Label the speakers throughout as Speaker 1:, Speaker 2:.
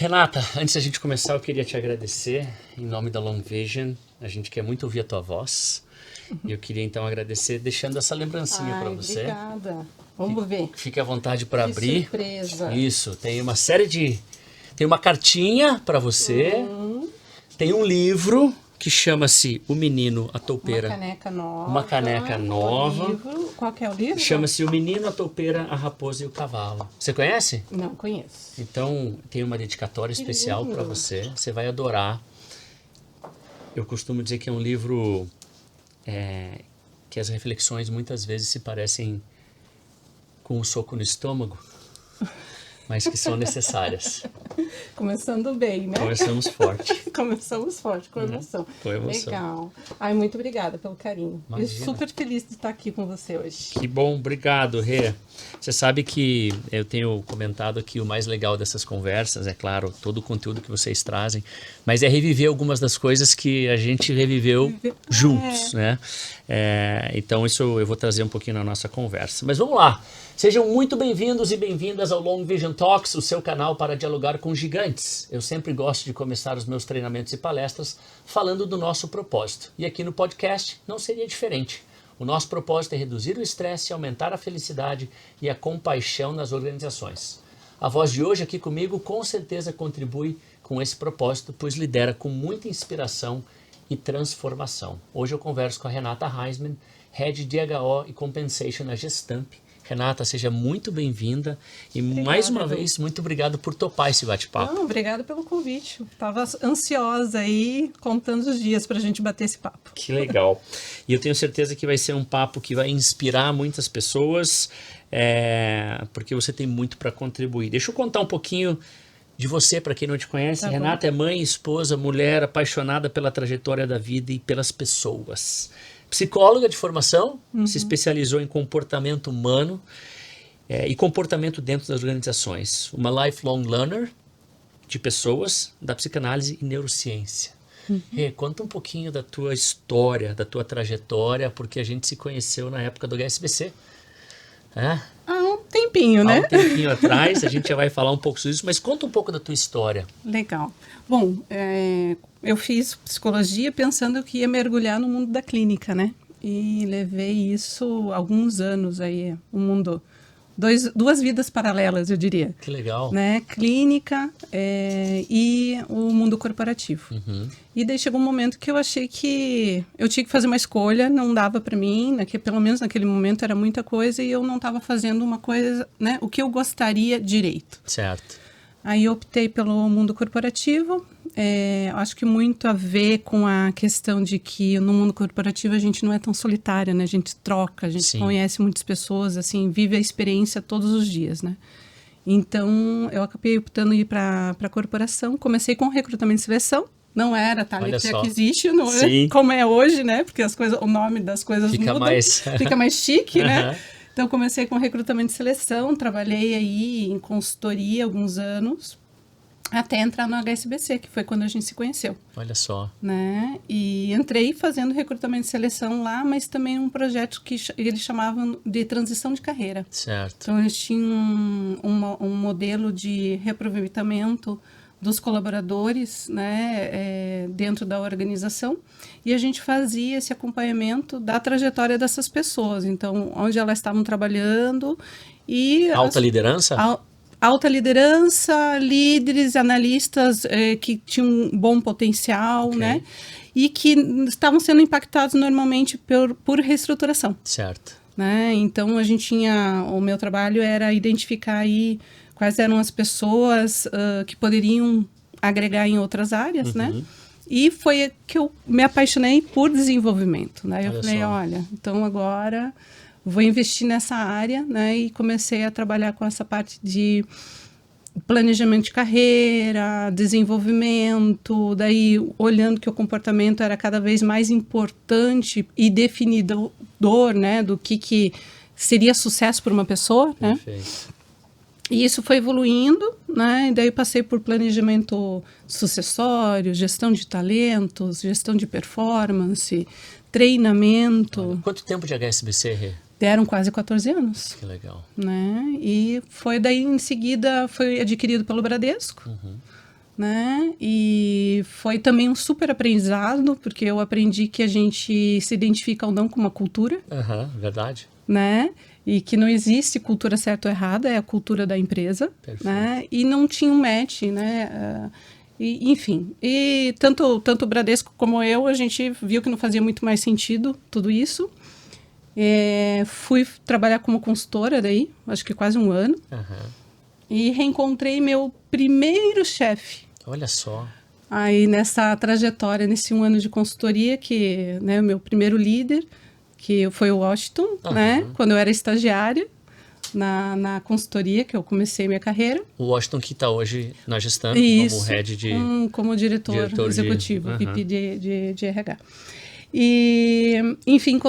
Speaker 1: Renata, antes da gente começar, eu queria te agradecer em nome da Long Vision. A gente quer muito ouvir a tua voz. E eu queria então agradecer deixando essa lembrancinha para você.
Speaker 2: Obrigada. Vamos ver.
Speaker 1: Fique à vontade para abrir.
Speaker 2: Surpresa.
Speaker 1: Isso, tem uma série de... Tem uma cartinha para você. Tem um livro que chama-se O Menino, a Toupeira.
Speaker 2: Uma caneca nova.
Speaker 1: Uma caneca nova.
Speaker 2: Livro. Qual que é o livro?
Speaker 1: Chama-se O Menino, a Toupeira, a Raposa e o Cavalo. Você conhece?
Speaker 2: Não conheço.
Speaker 1: Então, tem uma dedicatória especial para você. Você vai adorar. Eu costumo dizer que é um livro que as reflexões muitas vezes se parecem com um soco no estômago, mas que são necessárias.
Speaker 2: Começando bem, né?
Speaker 1: Começamos forte.
Speaker 2: Começamos forte, com emoção.
Speaker 1: Com emoção.
Speaker 2: Legal. Ai, muito obrigada pelo carinho.
Speaker 1: Imagina.
Speaker 2: Eu super feliz de estar aqui com você hoje.
Speaker 1: Que bom, obrigado, Rê. Você sabe que eu tenho comentado que o mais legal dessas conversas, é claro, todo o conteúdo que vocês trazem, mas é reviver algumas das coisas que a gente reviveu juntos, né? Então isso eu vou trazer um pouquinho na nossa conversa. Mas vamos lá. Sejam muito bem-vindos e bem-vindas ao Long Vision Talks, o seu canal para dialogar com gigantes. Eu sempre gosto de começar os meus treinamentos e palestras falando do nosso propósito. E aqui no podcast não seria diferente. O nosso propósito é reduzir o estresse, aumentar a felicidade e a compaixão nas organizações. A voz de hoje aqui comigo com certeza contribui com esse propósito, pois lidera com muita inspiração e transformação. Hoje eu converso com a Renata Heisman, Head de HO e Compensation na Gestamp. Renata, seja muito bem-vinda e mais uma vez, muito obrigado por topar esse bate-papo.
Speaker 2: Obrigada pelo convite. Estava ansiosa aí, contando os dias para a gente bater esse papo.
Speaker 1: Que legal. E eu tenho certeza que vai ser um papo que vai inspirar muitas pessoas, porque você tem muito para contribuir. Deixa eu contar um pouquinho de você, para quem não te conhece.
Speaker 2: Tá
Speaker 1: Renata
Speaker 2: bom.
Speaker 1: é mãe, esposa, mulher, apaixonada pela trajetória da vida e pelas pessoas. Psicóloga de formação, se especializou em comportamento humano e comportamento dentro das organizações. Uma lifelong learner de pessoas, da psicanálise e neurociência. Rê, conta um pouquinho da tua história, da tua trajetória, porque a gente se conheceu na época do HSBC.
Speaker 2: Há um tempinho, né?
Speaker 1: Há um tempinho atrás, a gente já vai falar um pouco sobre isso, mas conta um pouco da tua história.
Speaker 2: Legal. Bom, eu fiz psicologia pensando que ia mergulhar no mundo da clínica, né? E levei isso alguns anos aí, um mundo, duas vidas paralelas, eu diria.
Speaker 1: Que legal.
Speaker 2: Né? Clínica e o mundo corporativo. E daí chegou um momento que eu achei que eu tinha que fazer uma escolha, não dava para mim, pelo menos naquele momento era muita coisa e eu não estava fazendo uma coisa, né? O que eu gostaria direito.
Speaker 1: Certo.
Speaker 2: Aí eu optei pelo mundo corporativo, acho que muito a ver com a questão de que no mundo corporativo a gente não é tão solitária, né? A gente troca, a gente
Speaker 1: Sim.
Speaker 2: conhece muitas pessoas, assim, vive a experiência todos os dias, né? Então, eu acabei optando ir para a corporação, comecei com recrutamento e seleção, não era Talent Acquisition, não é como é hoje, né? Porque o nome das coisas mudam, fica mais chique, né? Então, comecei com recrutamento e seleção, trabalhei aí em consultoria alguns anos, até entrar no HSBC, que foi quando a gente se conheceu.
Speaker 1: Olha só.
Speaker 2: Né? E entrei fazendo recrutamento e seleção lá, mas também um projeto que eles chamavam de transição de carreira.
Speaker 1: Certo.
Speaker 2: Então, eles tinham um modelo de reaproveitamento dos colaboradores, né, dentro da organização, e a gente fazia esse acompanhamento da trajetória dessas pessoas, então, onde elas estavam trabalhando e...
Speaker 1: Alta liderança?
Speaker 2: Alta liderança, líderes, analistas que tinham um bom potencial, né, e que estavam sendo impactados normalmente por reestruturação.
Speaker 1: Certo.
Speaker 2: Né? Então, o meu trabalho era identificar aí quais eram as pessoas que poderiam agregar em outras áreas, né? E foi que eu me apaixonei por desenvolvimento, né? Eu falei, olha, então agora vou investir nessa área, né? E comecei a trabalhar com essa parte de planejamento de carreira, desenvolvimento, daí olhando que o comportamento era cada vez mais importante e definidor, né? Do que seria sucesso para uma pessoa, né?
Speaker 1: Perfeito.
Speaker 2: E isso foi evoluindo, né? E daí passei por planejamento sucessório, gestão de talentos, gestão de performance, treinamento.
Speaker 1: Olha, quanto tempo de HSBC, Rê?
Speaker 2: Deram quase 14 anos.
Speaker 1: Que legal.
Speaker 2: Né? E foi daí, em seguida, foi adquirido pelo Bradesco. né? E foi também um super aprendizado, porque eu aprendi que a gente se identifica ou não com uma cultura,
Speaker 1: Verdade.
Speaker 2: né? E que não existe cultura certa ou errada, é a cultura da empresa,
Speaker 1: Perfeito.
Speaker 2: né? E não tinha um match, né? Enfim, e tanto o Bradesco como eu, a gente viu que não fazia muito mais sentido tudo isso. Fui trabalhar como consultora daí, acho que quase um ano, e reencontrei meu primeiro chefe.
Speaker 1: Olha só.
Speaker 2: Aí nessa trajetória, nesse um ano de consultoria, que, né, o meu primeiro líder, que foi o Washington, né, quando eu era estagiária na consultoria, que eu comecei minha carreira.
Speaker 1: O Washington que está hoje na Gestamp, como head de...
Speaker 2: como diretor executivo, VP de RH. E, enfim,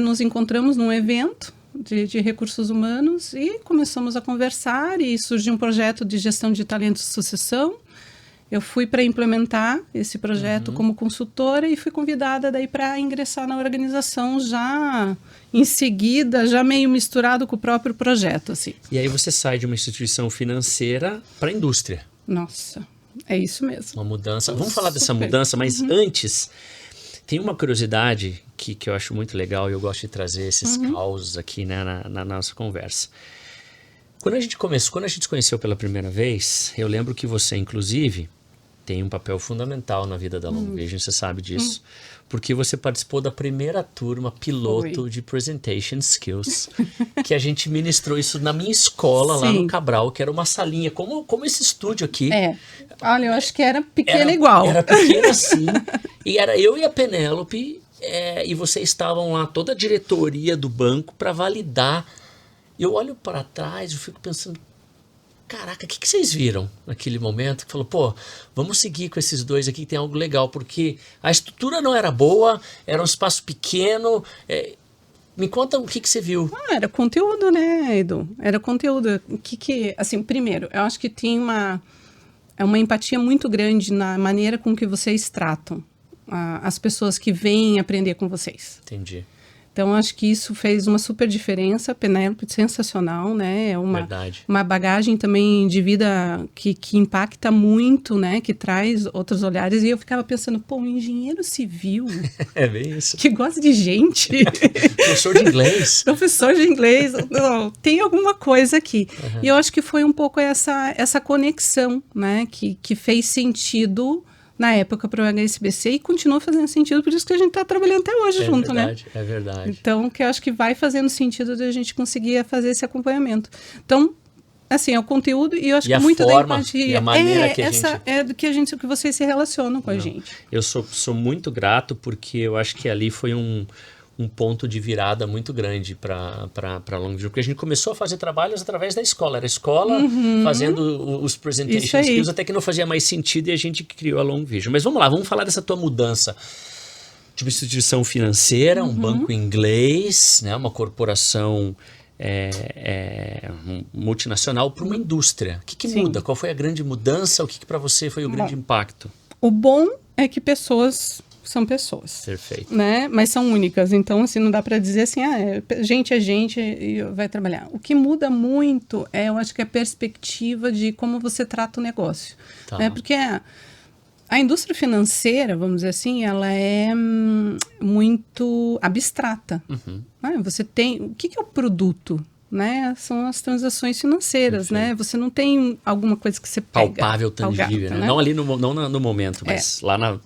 Speaker 2: nos encontramos num evento de recursos humanos e começamos a conversar e surgiu um projeto de gestão de talentos e sucessão. Eu fui para implementar esse projeto como consultora e fui convidada daí para ingressar na organização já em seguida, já meio misturado com o próprio projeto, assim.
Speaker 1: E aí você sai de uma instituição financeira para a indústria.
Speaker 2: Nossa, é isso mesmo.
Speaker 1: Uma mudança. Vamos falar dessa mudança, mas antes, tem uma curiosidade que eu acho muito legal e eu gosto de trazer esses causos aqui, né, na nossa conversa. Quando a gente se conheceu pela primeira vez, eu lembro que você, inclusive, tem um papel fundamental na vida da Long Vision, você sabe disso, porque você participou da primeira turma piloto de Presentation Skills, que a gente ministrou isso na minha escola, lá no Cabral, que era uma salinha, como esse estúdio aqui.
Speaker 2: Olha, eu acho que era pequena igual.
Speaker 1: Era pequena assim, e era eu e a Penélope, e vocês estavam lá, toda a diretoria do banco, para validar. Eu olho para trás e fico pensando, caraca, o que vocês viram naquele momento? Que falou, pô, vamos seguir com esses dois aqui, tem algo legal, porque a estrutura não era boa, era um espaço pequeno. Me conta o que você viu.
Speaker 2: Era conteúdo, né, Edu? Era conteúdo. Assim, primeiro, eu acho que tem uma empatia muito grande na maneira com que vocês tratam as pessoas que vêm aprender com vocês.
Speaker 1: Entendi.
Speaker 2: Então, acho que isso fez uma super diferença. Penélope, sensacional, né? É uma bagagem também de vida que impacta muito, né? Que traz outros olhares. E eu ficava pensando, pô, um engenheiro civil...
Speaker 1: É bem isso.
Speaker 2: Que gosta de gente.
Speaker 1: Professor de inglês.
Speaker 2: Professor de inglês. Não, tem alguma coisa aqui. E eu acho que foi um pouco essa conexão, né? Que fez sentido... na época para o HSBC e continua fazendo sentido, por isso que a gente está trabalhando até hoje junto,
Speaker 1: verdade,
Speaker 2: né?
Speaker 1: É verdade.
Speaker 2: Então, que eu acho que vai fazendo sentido de a gente conseguir fazer esse acompanhamento. Então, assim, é o conteúdo e eu acho que muito da empatia.
Speaker 1: E a maneira que a gente...
Speaker 2: É do que vocês se relacionam com a gente.
Speaker 1: Eu sou muito grato porque eu acho que ali foi um ponto de virada muito grande para a Long Vision, porque a gente começou a fazer trabalhos através da escola, era a escola fazendo os presentation skills, até que não fazia mais sentido e a gente criou a Long Vision. Mas vamos lá, vamos falar dessa tua mudança de uma instituição financeira, um banco inglês, né, uma corporação multinacional para uma indústria. O que muda? Qual foi a grande mudança? O que para você foi o grande impacto?
Speaker 2: O bom é que pessoas... são pessoas.
Speaker 1: Perfeito.
Speaker 2: Né? Mas são únicas. Então, assim, não dá para dizer assim, gente é gente e vai trabalhar. O que muda muito eu acho que é a perspectiva de como você trata o negócio.
Speaker 1: Tá.
Speaker 2: Né? Porque a indústria financeira, vamos dizer assim, ela é muito abstrata. Né? Você tem... O que é o produto? Né? São as transações financeiras, né? Você não tem alguma coisa que você pega...
Speaker 1: palpável, tangível, né? Não ali no momento, mas lá na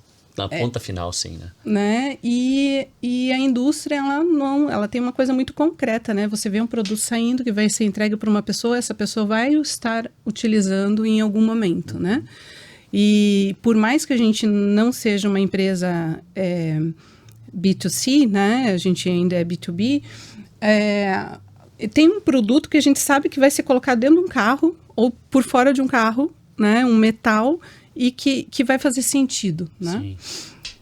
Speaker 1: ponta final, sim,
Speaker 2: né? E a indústria, ela tem uma coisa muito concreta, né? Você vê um produto saindo que vai ser entregue para uma pessoa, essa pessoa vai estar utilizando em algum momento, né? E por mais que a gente não seja uma empresa B2C, né? A gente ainda é B2B, tem um produto que a gente sabe que vai ser colocado dentro de um carro ou por fora de um carro, né? Um metal... e que vai fazer sentido, né?
Speaker 1: Sim.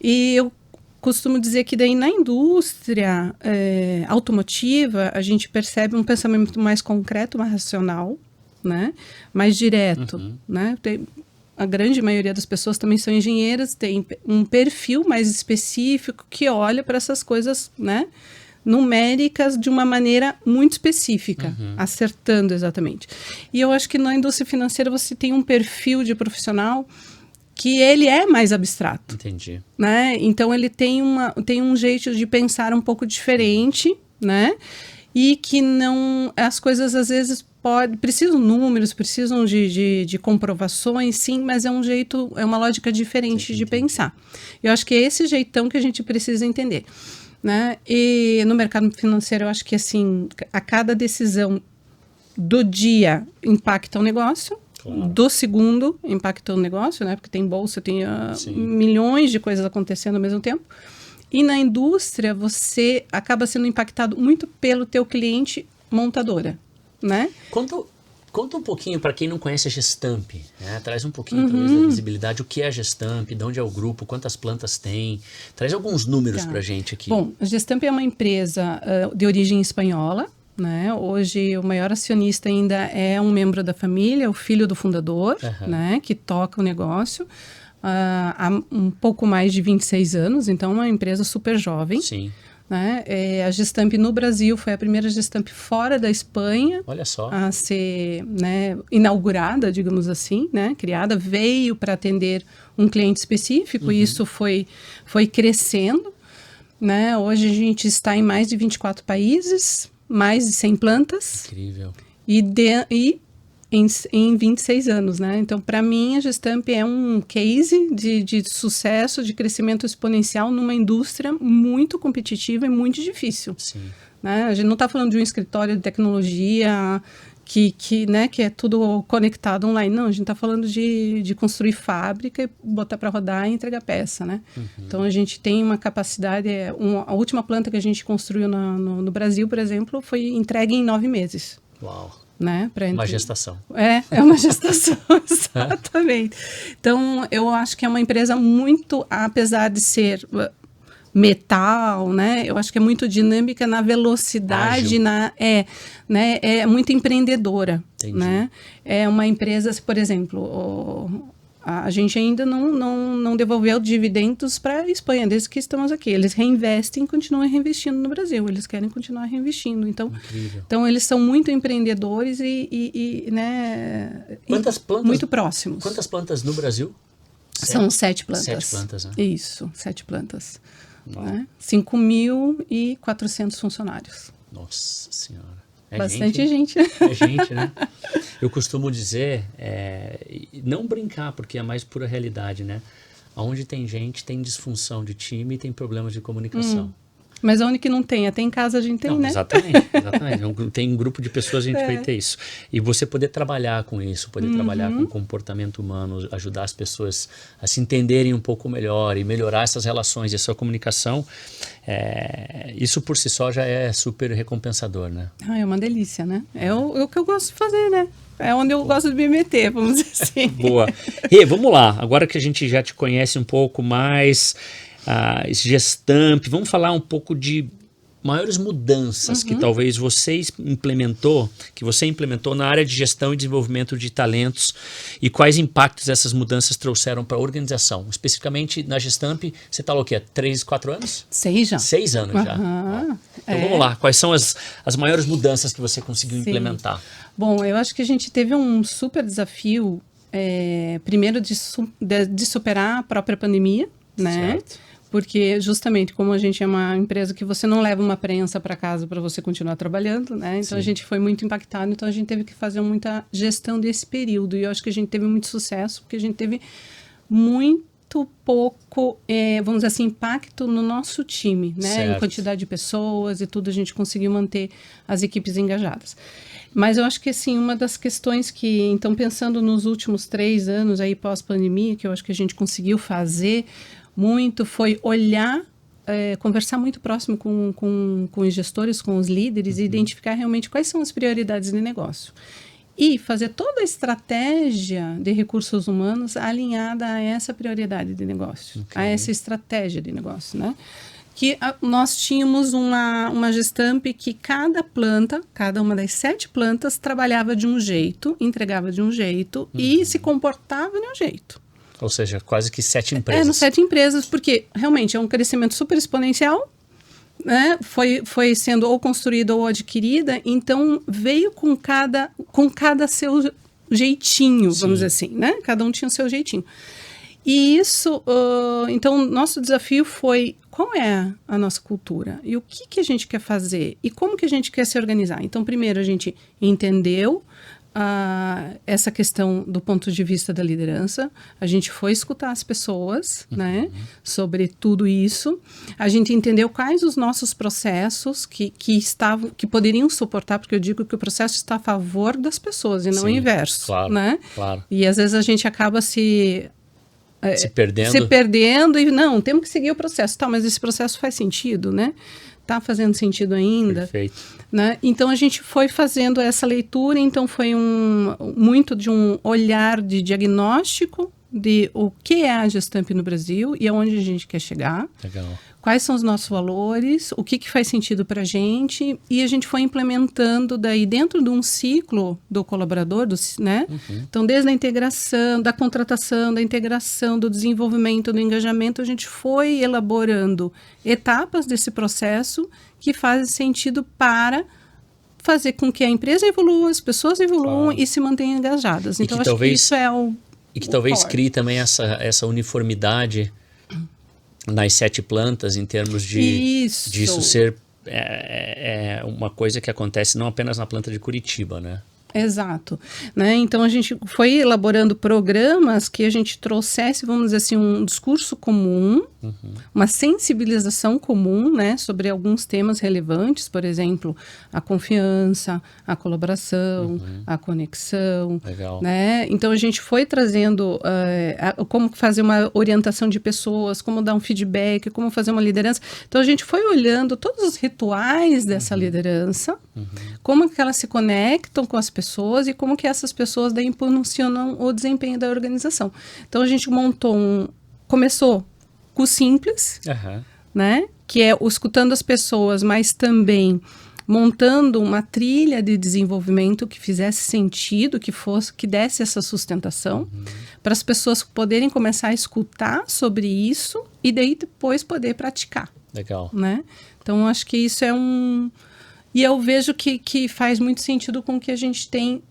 Speaker 2: E eu costumo dizer que daí na indústria automotiva a gente percebe um pensamento mais concreto, mais racional, né? Mais direto, né? A grande maioria das pessoas também são engenheiras, tem um perfil mais específico que olha para essas coisas, né? numéricas de uma maneira muito específica, acertando exatamente. E eu acho que na indústria financeira você tem um perfil de profissional que ele é mais abstrato.
Speaker 1: Entendi.
Speaker 2: Né? Então ele tem um jeito de pensar um pouco diferente, né? E que não, as coisas às vezes precisam números, precisam de comprovações, sim, mas é uma lógica diferente de pensar. Eu acho que é esse jeitão que a gente precisa entender, né? E no mercado financeiro eu acho que assim, a cada decisão do dia impacta o negócio, claro. Do segundo impacta o negócio, né? Porque tem bolsa, tem milhões de coisas acontecendo ao mesmo tempo. E na indústria, você acaba sendo impactado muito pelo teu cliente montadora, né?
Speaker 1: Conta um pouquinho para quem não conhece a Gestamp, né? Traz um pouquinho talvez da visibilidade, o que é a Gestamp, de onde é o grupo, quantas plantas tem, traz alguns números para a gente aqui.
Speaker 2: Bom, a Gestamp é uma empresa de origem espanhola, né? Hoje o maior acionista ainda é um membro da família, o filho do fundador, né? Que toca o negócio. Há um pouco mais de 26 anos, então é uma empresa super jovem.
Speaker 1: Sim.
Speaker 2: Né? A Gestamp no Brasil foi a primeira Gestamp fora da Espanha.
Speaker 1: Olha só.
Speaker 2: A ser, né, inaugurada, digamos assim, né? Criada, veio para atender um cliente específico e isso foi crescendo. Né? Hoje a gente está em mais de 24 países, mais de 100 plantas.
Speaker 1: Incrível.
Speaker 2: Em 26 anos, né? Então, para mim, a Gestamp é um case de sucesso, de crescimento exponencial numa indústria muito competitiva e muito difícil.
Speaker 1: Sim.
Speaker 2: Né? A gente não está falando de um escritório de tecnologia que é tudo conectado online. Não, a gente está falando de construir fábrica e botar para rodar e entregar peça, né? Então, a gente tem uma capacidade... a última planta que a gente construiu no Brasil, por exemplo, foi entregue em 9 meses.
Speaker 1: Uau!
Speaker 2: Né,
Speaker 1: uma gestação.
Speaker 2: É uma gestação, exatamente. Então, eu acho que é uma empresa muito, apesar de ser metal, né, eu acho que é muito dinâmica na velocidade, é muito empreendedora.
Speaker 1: Entendi.
Speaker 2: Né? É uma empresa, por exemplo, a gente ainda não devolveu dividendos para a Espanha, desde que estamos aqui. Eles reinvestem e continuam reinvestindo no Brasil. Eles querem continuar reinvestindo. Então eles são muito empreendedores
Speaker 1: quantas plantas,
Speaker 2: muito próximos.
Speaker 1: Quantas plantas no Brasil?
Speaker 2: São 7 plantas.
Speaker 1: 7 plantas, né?
Speaker 2: Isso, 7 plantas. Né? 5.400 funcionários.
Speaker 1: Nossa Senhora.
Speaker 2: Bastante gente.
Speaker 1: É gente, né? Eu costumo dizer, não brincar, porque é mais pura realidade, né? Onde tem gente, tem disfunção de time e tem problemas de comunicação.
Speaker 2: Mas onde que não tem? Até em casa a gente tem, né?
Speaker 1: Exatamente. Tem um grupo de pessoas, a gente vai ter isso. E você poder trabalhar com isso, poder trabalhar com o comportamento humano, ajudar as pessoas a se entenderem um pouco melhor e melhorar essas relações e a sua comunicação, isso por si só já é super recompensador, né? É
Speaker 2: uma delícia, né? É o que eu gosto de fazer, né? É onde eu gosto de me meter, vamos dizer assim.
Speaker 1: Boa. Vamos lá. Agora que a gente já te conhece um pouco mais... Gestamp, vamos falar um pouco de maiores mudanças que talvez você implementou na área de gestão e desenvolvimento de talentos e quais impactos essas mudanças trouxeram para a organização. Especificamente na Gestamp, você está o quê? 3, 4 anos?
Speaker 2: 6 já.
Speaker 1: 6 anos já. Então vamos lá, quais são as maiores mudanças que você conseguiu implementar?
Speaker 2: Bom, eu acho que a gente teve um super desafio, primeiro de superar a própria pandemia, né?
Speaker 1: Certo.
Speaker 2: Porque justamente como a gente é uma empresa que você não leva uma prensa para casa para você continuar trabalhando, né? Então a gente foi muito impactado, então a gente teve que fazer muita gestão desse período e eu acho que a gente teve muito sucesso porque a gente teve muito pouco, vamos dizer assim, impacto no nosso time, né?
Speaker 1: Certo.
Speaker 2: Em quantidade de pessoas e tudo, a gente conseguiu manter as equipes engajadas. Mas eu acho que, assim, uma das questões que, então, pensando nos últimos 3 anos aí pós-pandemia, que eu acho que a gente conseguiu fazer muito, foi olhar, conversar muito próximo com os gestores, com os líderes, e identificar realmente quais são as prioridades de negócio. E fazer toda a estratégia de recursos humanos alinhada a essa prioridade de negócio, a essa estratégia de negócio, né? Que nós tínhamos uma Gestamp que cada uma das 7 plantas trabalhava de um jeito, entregava de um jeito e se comportava de um jeito.
Speaker 1: Ou seja, quase que 7 empresas.
Speaker 2: Nos 7 empresas, porque realmente é um crescimento super exponencial, né, foi sendo ou construída ou adquirida, então veio com cada seu jeitinho, vamos dizer assim, né? Cada um tinha o seu jeitinho. E isso, então, nosso desafio foi qual é a nossa cultura e o que a gente quer fazer e como que a gente quer se organizar. Então, primeiro a gente entendeu essa questão do ponto de vista da liderança, a gente foi escutar as pessoas, né, sobre tudo isso, a gente entendeu quais os nossos processos que poderiam suportar, porque eu digo que o processo está a favor das pessoas e não o inverso,
Speaker 1: claro,
Speaker 2: né?
Speaker 1: Claro.
Speaker 2: E às vezes a gente acaba se
Speaker 1: perdendo
Speaker 2: e não, temos que seguir o processo, tá, mas esse processo faz sentido, né? Tá fazendo sentido ainda?
Speaker 1: Perfeito.
Speaker 2: Né? Então a gente foi fazendo essa leitura, então foi muito de um olhar de diagnóstico de o que é a Gestamp no Brasil e aonde a gente quer chegar. Legal. Quais são os nossos valores, o que faz sentido para a gente, e a gente foi implementando daí dentro de um ciclo do colaborador, né? Então, desde a integração, da contratação, da integração, do desenvolvimento, do engajamento, a gente foi elaborando etapas desse processo que fazem sentido para fazer com que a empresa evolua, as pessoas evoluam e se mantenham engajadas. Então, acho que isso é o...
Speaker 1: E que talvez crie também essa uniformidade nas 7 plantas, em termos disso ser uma coisa que acontece não apenas na planta de Curitiba, né?
Speaker 2: Exato. Né? Então, a gente foi elaborando programas que a gente trouxesse, vamos dizer assim, um discurso comum, uma sensibilização comum, né, sobre alguns temas relevantes, por exemplo, a confiança, a colaboração, a conexão.
Speaker 1: Legal.
Speaker 2: Né? Então, a gente foi trazendo como fazer uma orientação de pessoas, como dar um feedback, como fazer uma liderança. Então, a gente foi olhando todos os rituais dessa liderança, como que elas se conectam com as pessoas e como que essas pessoas daí impulsionam o desempenho da organização. Então, a gente começou com o simples, né? Que é escutando as pessoas, mas também montando uma trilha de desenvolvimento que fizesse sentido, que desse essa sustentação, para as pessoas poderem começar a escutar sobre isso e daí depois poder praticar.
Speaker 1: Legal.
Speaker 2: Né? Então, acho que isso é E eu vejo que faz muito sentido com o que a gente tem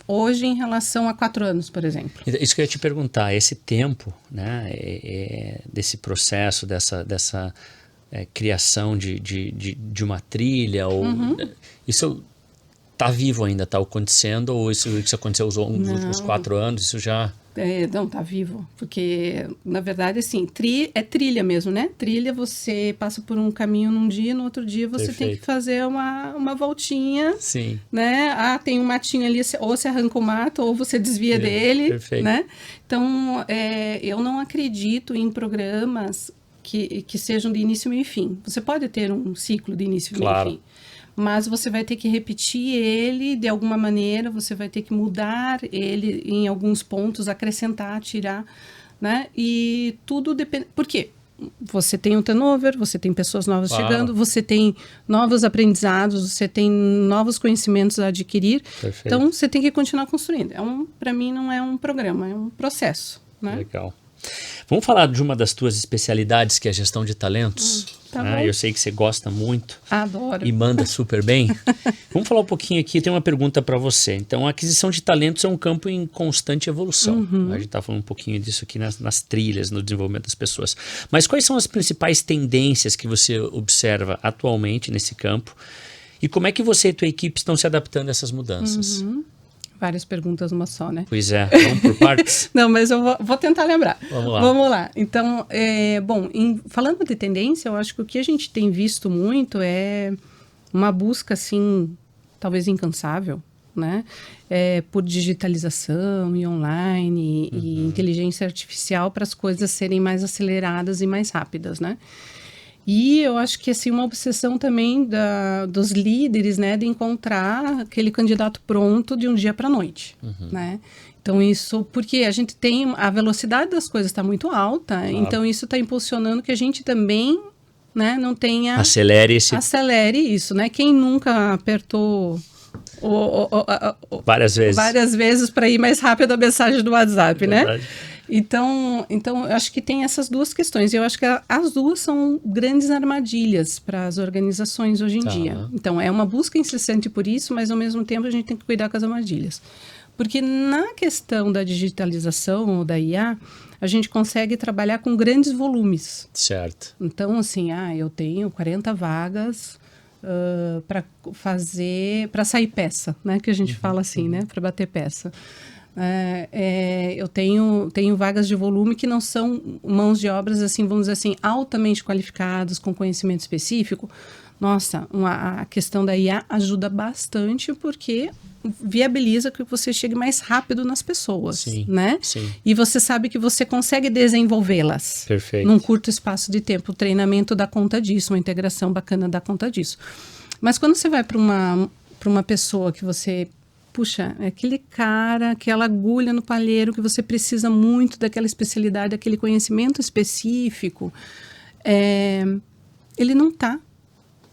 Speaker 2: hoje em relação a 4 anos, por exemplo.
Speaker 1: Isso que eu ia te perguntar, esse tempo, né, desse processo, dessa criação de uma trilha, ou isso está vivo ainda, está acontecendo, ou isso aconteceu nos últimos 4 anos, isso já...
Speaker 2: Não, tá vivo, porque na verdade assim, é trilha mesmo, né? Trilha, você passa por um caminho num dia, no outro dia você tem que fazer uma voltinha. Sim. Né? Tem um matinho ali, ou você arranca o mato, ou você desvia dele. Perfeito. Né? Então, eu não acredito em programas que sejam de início, meio e fim. Você pode ter um ciclo de início, meio e fim. Mas você vai ter que repetir ele de alguma maneira, você vai ter que mudar ele em alguns pontos, acrescentar, tirar, né? E tudo depende... Por quê? Você tem um turnover, você tem pessoas novas chegando, você tem novos aprendizados, você tem novos conhecimentos a adquirir. Perfeito. Então, você tem que continuar construindo. Para mim, não é um programa, é um processo, né?
Speaker 1: Legal. Vamos falar de uma das tuas especialidades, que é a gestão de talentos. Eu sei que você gosta muito.
Speaker 2: Adoro.
Speaker 1: E manda super bem. Vamos falar um pouquinho aqui, tem uma pergunta para você. Então, a aquisição de talentos é um campo em constante evolução. A gente está falando um pouquinho disso aqui nas trilhas, no desenvolvimento das pessoas. Mas quais são as principais tendências que você observa atualmente nesse campo? E como é que você e a tua equipe estão se adaptando a essas mudanças?
Speaker 2: Várias perguntas uma só, né?
Speaker 1: Pois é, vamos por partes?
Speaker 2: Não, mas eu vou tentar lembrar.
Speaker 1: Vamos lá.
Speaker 2: Então, falando de tendência, eu acho que o que a gente tem visto muito é uma busca, assim, talvez incansável, né? Por digitalização e online e inteligência artificial para as coisas serem mais aceleradas e mais rápidas, né? E eu acho que, assim, uma obsessão também dos líderes, né, de encontrar aquele candidato pronto de um dia para a noite, né? Então, isso, porque a gente tem, a velocidade das coisas está muito alta, então isso está impulsionando que a gente também, né, não tenha... Acelere isso, né? Quem nunca apertou...
Speaker 1: várias vezes
Speaker 2: para ir mais rápido a mensagem do WhatsApp, né? Então, eu acho que tem essas duas questões. E eu acho que as duas são grandes armadilhas para as organizações hoje em dia. Então, é uma busca incessante por isso, mas ao mesmo tempo a gente tem que cuidar com as armadilhas. Porque na questão da digitalização ou da IA, a gente consegue trabalhar com grandes volumes.
Speaker 1: Certo.
Speaker 2: Então, assim, eu tenho 40 vagas para sair peça, né? Que a gente fala assim, né? Para bater peça. Eu tenho vagas de volume que não são mãos de obras, assim, vamos dizer assim, altamente qualificadas, com conhecimento específico. Nossa, a questão da IA ajuda bastante porque viabiliza que você chegue mais rápido nas pessoas,
Speaker 1: sim,
Speaker 2: né?
Speaker 1: Sim.
Speaker 2: E você sabe que você consegue desenvolvê-las num curto espaço de tempo. O treinamento dá conta disso, uma integração bacana dá conta disso. Mas quando você vai para uma pessoa que você... Puxa, é aquele cara, aquela agulha no palheiro que você precisa muito daquela especialidade, aquele conhecimento específico, ele não está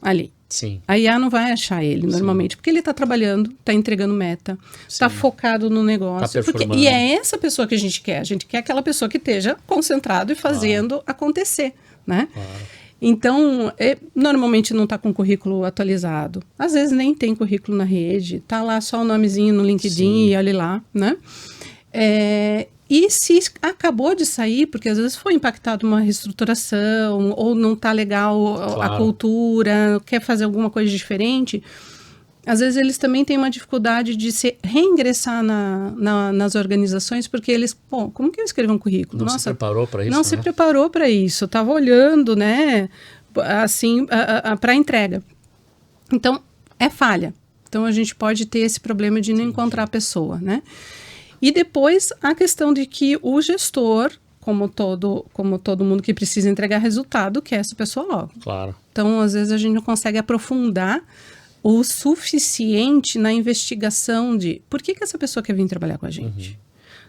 Speaker 2: ali.
Speaker 1: Sim.
Speaker 2: A IA não vai achar ele normalmente, porque ele está trabalhando, está entregando meta, está focado no negócio. E é essa pessoa que a gente quer. A gente quer aquela pessoa que esteja concentrado e fazendo acontecer, né?
Speaker 1: Claro.
Speaker 2: Então, normalmente não está com currículo atualizado. Às vezes nem tem currículo na rede. Está lá só o nomezinho no LinkedIn e olhe lá, né? E se acabou de sair, porque às vezes foi impactado uma reestruturação, ou não está legal a cultura, quer fazer alguma coisa diferente, às vezes eles também têm uma dificuldade de se reingressar nas organizações, porque eles, como que eu escrevo um currículo?
Speaker 1: Não se preparou para isso,
Speaker 2: Não se preparou para isso, estava olhando, né, assim, para a entrega. Então, é falha. Então, a gente pode ter esse problema de não encontrar a pessoa, né? E depois, a questão de que o gestor, como todo mundo que precisa entregar resultado, quer essa pessoa logo.
Speaker 1: Claro.
Speaker 2: Então, às vezes, a gente não consegue aprofundar o suficiente na investigação de por que essa pessoa quer vir trabalhar com a gente.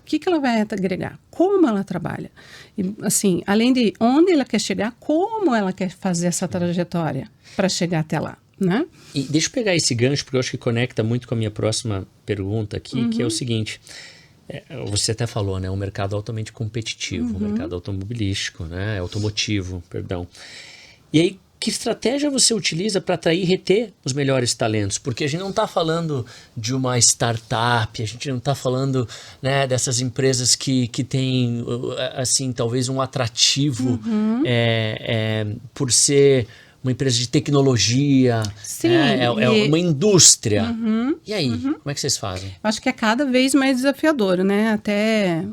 Speaker 2: O que ela vai agregar? Como ela trabalha? E, assim, além de onde ela quer chegar, como ela quer fazer essa trajetória para chegar até lá, né?
Speaker 1: E deixa eu pegar esse gancho, porque eu acho que conecta muito com a minha próxima pergunta aqui, que é o seguinte... Você até falou, né? Um mercado altamente competitivo, um mercado automobilístico, né? Automotivo, perdão. E aí, que estratégia você utiliza para atrair e reter os melhores talentos? Porque a gente não está falando de uma startup, a gente não está falando, né, dessas empresas que têm, assim, talvez um atrativo por ser uma empresa de tecnologia,
Speaker 2: sim,
Speaker 1: é uma indústria. E aí, como é que vocês fazem?
Speaker 2: Acho que é cada vez mais desafiador, né? Até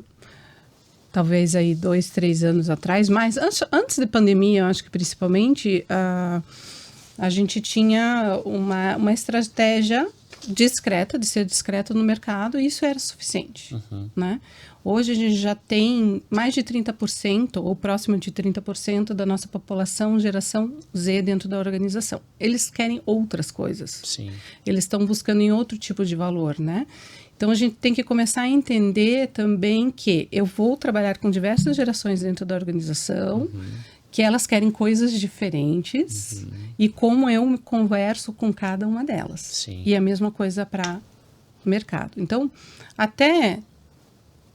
Speaker 2: talvez aí 2, 3 anos atrás, mas antes da pandemia, eu acho que principalmente, a gente tinha uma estratégia discreta, de ser discreta no mercado, e isso era suficiente, né? Hoje a gente já tem mais de 30%, ou próximo de 30% da nossa população geração Z dentro da organização. Eles querem outras coisas.
Speaker 1: Sim.
Speaker 2: Eles estão buscando em outro tipo de valor, né? Então, a gente tem que começar a entender também que eu vou trabalhar com diversas gerações dentro da organização, que elas querem coisas diferentes, e como eu me converso com cada uma delas.
Speaker 1: Sim.
Speaker 2: E a mesma coisa para o mercado. Então, até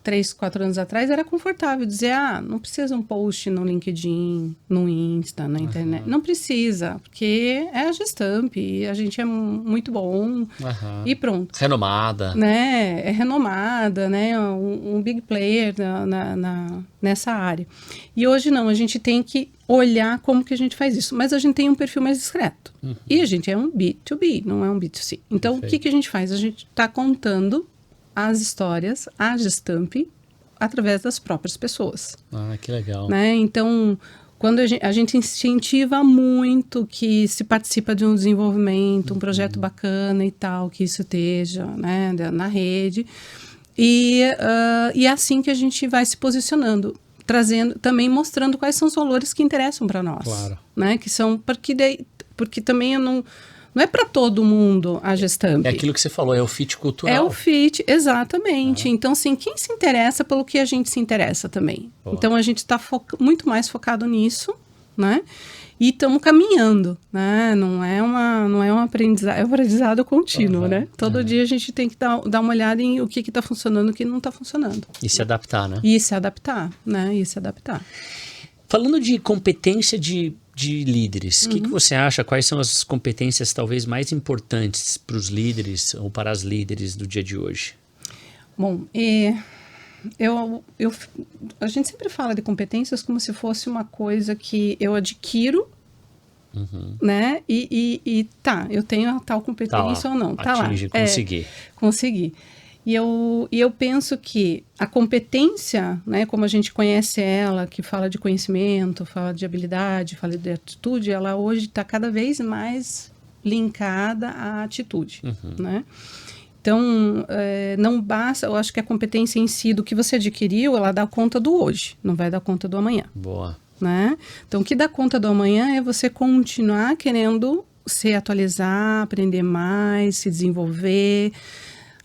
Speaker 2: 3, 4 anos atrás era confortável dizer, não precisa um post no LinkedIn, no Insta, na internet. Não precisa, porque é a Gestamp, e a gente é muito bom, e pronto.
Speaker 1: Renomada.
Speaker 2: Né? É renomada, né? Um big player nessa área. E hoje não, a gente tem que olhar como que a gente faz isso. Mas a gente tem um perfil mais discreto. E a gente é um B2B, não é um B2C. Então, o que a gente faz? A gente está contando as histórias, a Gestamp, através das próprias pessoas.
Speaker 1: Que legal.
Speaker 2: Né? Então, quando a gente incentiva muito que se participa de um desenvolvimento, um projeto bacana e tal, que isso esteja, né, na rede. E é assim que a gente vai se posicionando, trazendo, também mostrando quais são os valores que interessam para nós.
Speaker 1: Claro.
Speaker 2: Né? Que são, porque também eu não é para todo mundo a Gestamp.
Speaker 1: É aquilo que você falou, é o fit cultural.
Speaker 2: É o fit, exatamente. Então, assim, quem se interessa pelo que a gente se interessa também. Então, a gente está muito mais focado nisso, né? E estamos caminhando, né? Não é um aprendizado, é um aprendizado contínuo, né? Todo dia a gente tem que dar uma olhada em o que está funcionando e o que não está funcionando.
Speaker 1: E se adaptar, né?
Speaker 2: E se adaptar, né? E se adaptar.
Speaker 1: Falando de competência de líderes, o que você acha? Quais são as competências talvez mais importantes para os líderes ou para as líderes do dia de hoje?
Speaker 2: Bom, a gente sempre fala de competências como se fosse uma coisa que eu adquiro, né? Eu tenho a tal competência ou não.
Speaker 1: Atinge, conseguir.
Speaker 2: Conseguir. E eu penso que a competência, né, como a gente conhece ela, que fala de conhecimento, fala de habilidade, fala de atitude, ela hoje está cada vez mais linkada à atitude, né? Então, não basta, eu acho que a competência em si, do que você adquiriu, ela dá conta do hoje, não vai dar conta do amanhã.
Speaker 1: Boa.
Speaker 2: Né? Então, o que dá conta do amanhã é você continuar querendo se atualizar, aprender mais, se desenvolver,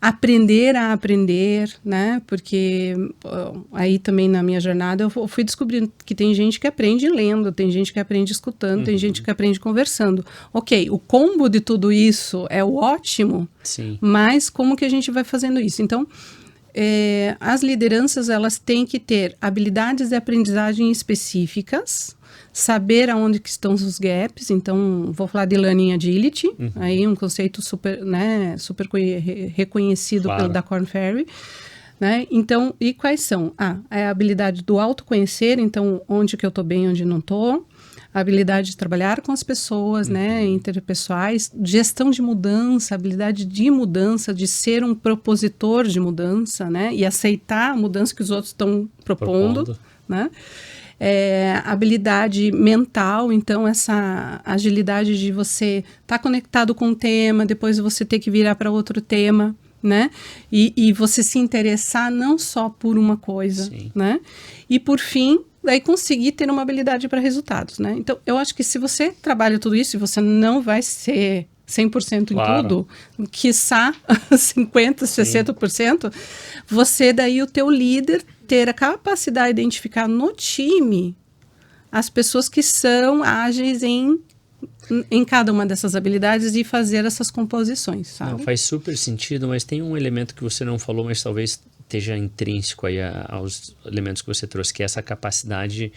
Speaker 2: aprender a aprender, né? Porque aí também na minha jornada eu fui descobrindo que tem gente que aprende lendo, tem gente que aprende escutando, tem gente que aprende conversando. Ok, o combo de tudo isso é o ótimo,
Speaker 1: sim,
Speaker 2: mas como que a gente vai fazendo isso? Então, as lideranças, elas têm que ter habilidades de aprendizagem específicas, saber aonde que estão os gaps. Então, vou falar de Learning Agility, aí um conceito super, né, super reconhecido da Korn Ferry, né? Então, e quais são? É a habilidade do autoconhecer, então, onde que eu estou bem, onde não estou. A habilidade de trabalhar com as pessoas, né, interpessoais, gestão de mudança, habilidade de mudança, de ser um propositor de mudança, né, e aceitar a mudança que os outros estão propondo, né. Habilidade mental, então essa agilidade de você estar conectado com um tema, depois você ter que virar para outro tema, né? E você se interessar não só por uma coisa, sim, né? E por fim, daí conseguir ter uma habilidade para resultados, né? Então, eu acho que se você trabalha tudo isso, e você não vai ser 100% em tudo, quiçá 50%, 60%, você daí, o teu líder, ter a capacidade de identificar no time as pessoas que são ágeis em cada uma dessas habilidades e fazer essas composições, sabe?
Speaker 1: Não, faz super sentido, mas tem um elemento que você não falou, mas talvez esteja intrínseco aí aos elementos que você trouxe, que é essa capacidade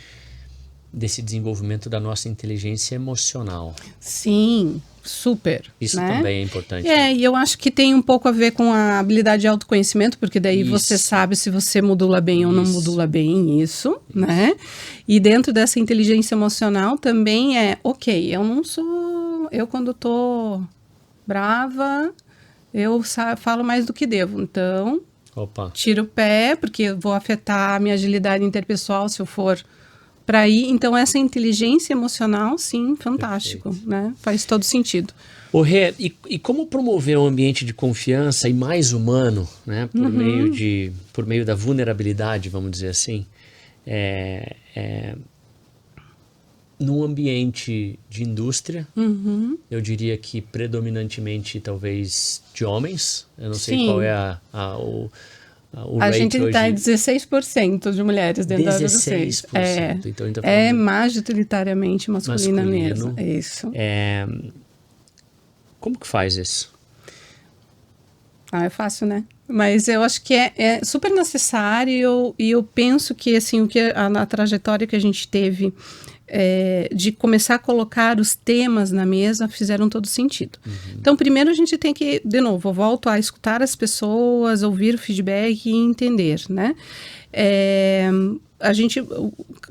Speaker 1: desse desenvolvimento da nossa inteligência emocional.
Speaker 2: Sim, super.
Speaker 1: Isso,
Speaker 2: né?
Speaker 1: Também é importante.
Speaker 2: E eu acho que tem um pouco a ver com a habilidade de autoconhecimento, porque daí você sabe se você modula bem ou não modula bem isso, né? E dentro dessa inteligência emocional também eu quando tô brava, eu falo mais do que devo, então tiro o pé, porque eu vou afetar a minha agilidade interpessoal se eu for para ir. Então, essa inteligência emocional, sim, fantástico, perfeito, né? Faz todo sentido.
Speaker 1: Rê, e como promover um ambiente de confiança e mais humano, né? Por meio da vulnerabilidade, vamos dizer assim, num ambiente de indústria, eu diria que predominantemente talvez de homens, eu não sei qual é a gente
Speaker 2: está em 16% de mulheres dentro da área do
Speaker 1: 16%. Então,
Speaker 2: majoritariamente masculina mesmo. Isso.
Speaker 1: Como que faz isso?
Speaker 2: É fácil, né? Mas eu acho que é super necessário e eu penso que assim, a trajetória que a gente teve de começar a colocar os temas na mesa fizeram todo sentido. Então, primeiro a gente tem que, de novo, eu volto a escutar as pessoas, ouvir o feedback e entender, né? A gente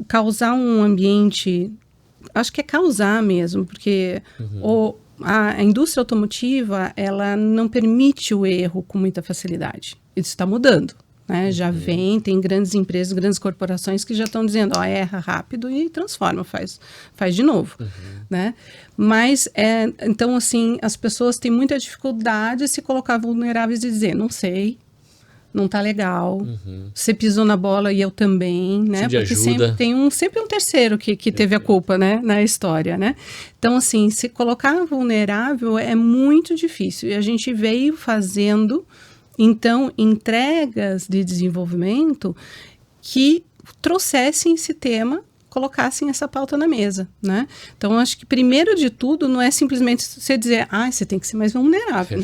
Speaker 2: causar um ambiente, acho que é causar mesmo, porque a indústria automotiva, ela não permite o erro com muita facilidade. Isso está mudando. Né? Já tem grandes empresas, grandes corporações que já estão dizendo, erra rápido e transforma, faz de novo, né? Mas, então, assim, as pessoas têm muita dificuldade de se colocar vulneráveis e dizer, não sei, não tá legal, você pisou na bola e eu também, né? Porque sempre tem sempre um terceiro que teve a culpa, né? Na história, né? Então, assim, se colocar vulnerável é muito difícil e a gente veio fazendo... Então, entregas de desenvolvimento que trouxessem esse tema colocassem essa pauta na mesa, né? Então, acho que primeiro de tudo não é simplesmente você dizer, você tem que ser mais vulnerável,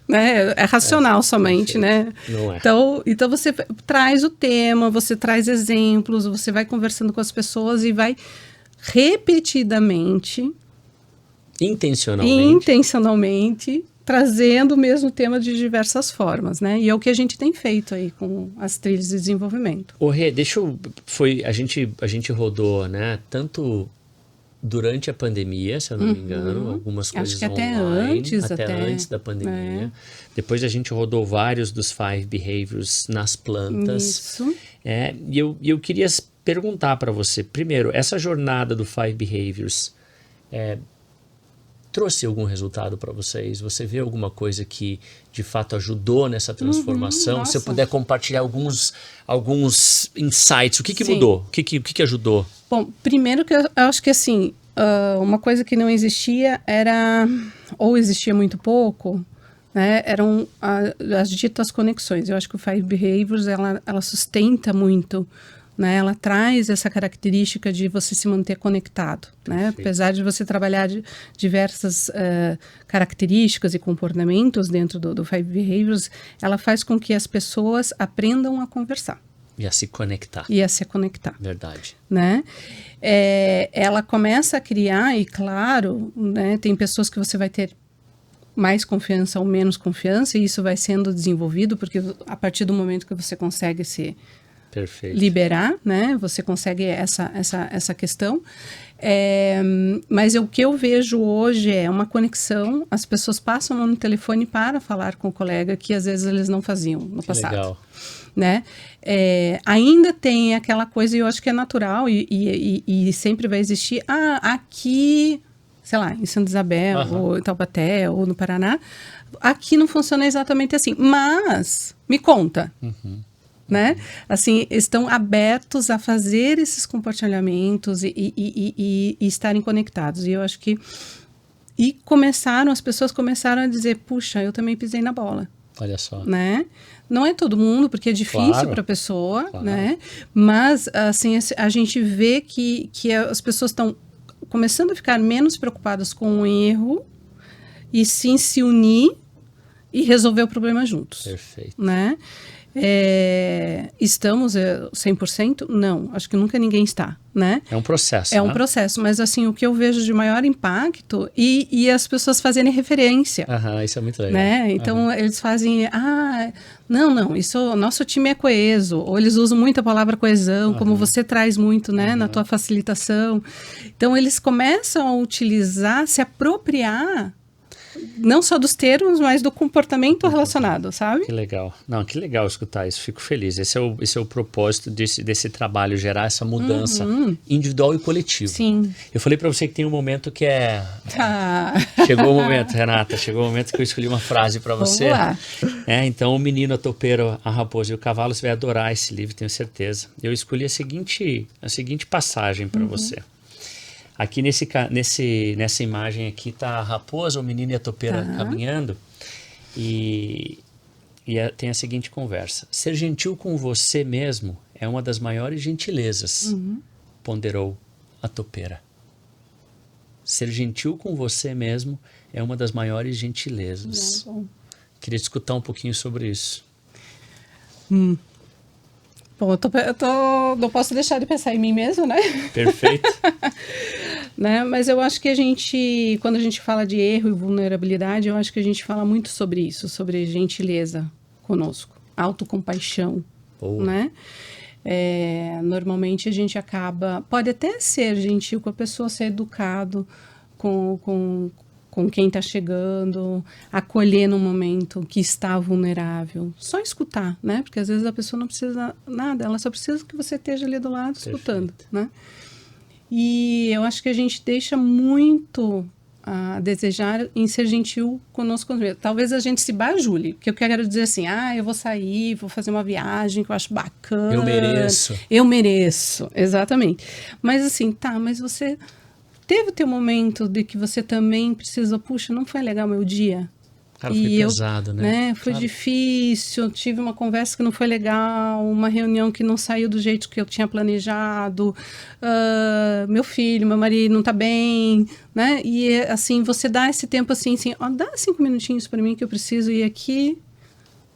Speaker 2: né? É racional somente, né?
Speaker 1: Não é.
Speaker 2: Então você traz o tema, você traz exemplos, você vai conversando com as pessoas e vai repetidamente, intencionalmente trazendo o mesmo tema de diversas formas, né? E é o que a gente tem feito aí com as trilhas de desenvolvimento.
Speaker 1: Rê, a gente rodou, né? Tanto durante a pandemia, se eu não me engano, algumas coisas
Speaker 2: acho que
Speaker 1: online,
Speaker 2: até
Speaker 1: antes da pandemia. Depois a gente rodou vários dos 5 Behaviors nas plantas.
Speaker 2: Isso.
Speaker 1: E eu queria perguntar para você, primeiro, essa jornada do 5 Behaviors trouxe algum resultado para vocês? Você vê alguma coisa que de fato ajudou nessa transformação? Se você puder compartilhar alguns insights, o que mudou? O que ajudou?
Speaker 2: Bom, primeiro que eu acho que assim, uma coisa que não existia ou existia muito pouco, né, eram as ditas conexões. Eu acho que o 5 Behaviors, ela sustenta muito, né, ela traz essa característica de você se manter conectado, né? Apesar de você trabalhar diversas características e comportamentos dentro do 5 Behaviors, ela faz com que as pessoas aprendam a conversar.
Speaker 1: E a se conectar.
Speaker 2: Verdade. Né? Ela começa a criar, e claro, né, tem pessoas que você vai ter mais confiança ou menos confiança, e isso vai sendo desenvolvido, porque a partir do momento que você consegue se liberar, né, você consegue essa questão. Mas o que eu vejo hoje é uma conexão, as pessoas passam no telefone para falar com o colega que às vezes eles não faziam no passado.
Speaker 1: Legal.
Speaker 2: Né? Ainda tem aquela coisa, e eu acho que é natural e sempre vai existir, aqui, sei lá, em Santa Isabel, ou em Taubaté, ou no Paraná, aqui não funciona exatamente assim, mas me conta. Né? Assim, estão abertos a fazer esses compartilhamentos e estarem conectados. E eu acho que as pessoas começaram a dizer, puxa, eu também pisei na bola.
Speaker 1: Olha só.
Speaker 2: Né? Não é todo mundo, porque é difícil para a pessoa, né? Mas assim, a gente vê que as pessoas estão começando a ficar menos preocupadas com o erro e sim se unir e resolver o problema juntos.
Speaker 1: Perfeito.
Speaker 2: Né? Estamos 100%? Não, acho que nunca ninguém está, né?
Speaker 1: É um processo,
Speaker 2: um processo, mas assim, o que eu vejo de maior impacto e as pessoas fazerem referência.
Speaker 1: Isso é muito legal.
Speaker 2: Né? Então, eles fazem, não, nosso time é coeso, ou eles usam muito a palavra coesão, como você traz muito, né, na tua facilitação. Então, eles começam a utilizar, se apropriar, não só dos termos, mas do comportamento relacionado, sabe?
Speaker 1: Que legal. Não, que legal escutar isso. Fico feliz. Esse é o propósito desse trabalho, gerar essa mudança individual e coletiva.
Speaker 2: Sim.
Speaker 1: Eu falei para você que tem um momento que Chegou o momento, Renata. Chegou o momento que eu escolhi uma frase para você.
Speaker 2: Vamos lá.
Speaker 1: Então, o menino, a topeira, a raposa e o cavalo, você vai adorar esse livro, tenho certeza. Eu escolhi a seguinte passagem para você. Aqui nessa imagem aqui tá a raposa, o menino e a topeira caminhando e tem a seguinte conversa. Ser gentil com você mesmo é uma das maiores gentilezas, ponderou a topeira. Ser gentil com você mesmo é uma das maiores gentilezas. Queria escutar um pouquinho sobre isso.
Speaker 2: Bom, não posso deixar de pensar em mim mesmo, né?
Speaker 1: Perfeito.
Speaker 2: Né? Mas eu acho que quando a gente fala de erro e vulnerabilidade, eu acho que a gente fala muito sobre isso, sobre gentileza conosco, autocompaixão, né? Normalmente a gente pode até ser gentil com a pessoa, ser educado com quem está chegando, acolher no momento que está vulnerável, só escutar, né? Porque às vezes a pessoa não precisa nada, ela só precisa que você esteja ali do lado escutando, né? E eu acho que a gente deixa muito a desejar em ser gentil conosco mesmo. Talvez a gente se bajule, porque eu quero dizer assim, eu vou sair, vou fazer uma viagem que eu acho bacana. Eu mereço, exatamente. Mas assim, mas você teve o teu momento de que você também precisou, puxa, não foi legal meu dia,
Speaker 1: Cara, foi pesado, né?
Speaker 2: Foi
Speaker 1: Claro.
Speaker 2: difícil, tive uma conversa que não foi legal, uma reunião que não saiu do jeito que eu tinha planejado, meu filho, meu marido não tá bem, né? E assim, você dá esse tempo assim, ó, dá 5 minutinhos para mim que eu preciso ir aqui,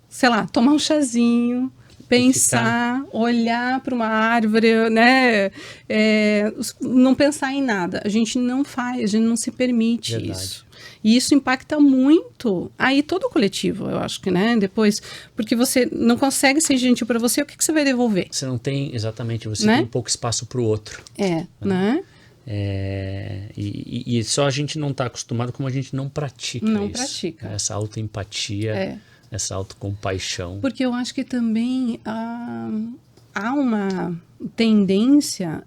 Speaker 2: sei lá, tomar um chazinho, pensar, olhar para uma árvore, né? Não pensar em nada. A gente não faz, a gente não se permite isso. E isso impacta muito aí todo o coletivo, eu acho que, né? Depois, porque você não consegue ser gentil para você, o que você vai devolver?
Speaker 1: Você não tem, exatamente, você
Speaker 2: né?
Speaker 1: tem pouco espaço para o outro.
Speaker 2: Né?
Speaker 1: E só a gente não está acostumado, como a gente não pratica isso.
Speaker 2: Não pratica.
Speaker 1: Essa autoempatia, essa autocompaixão.
Speaker 2: Porque eu acho que também há uma tendência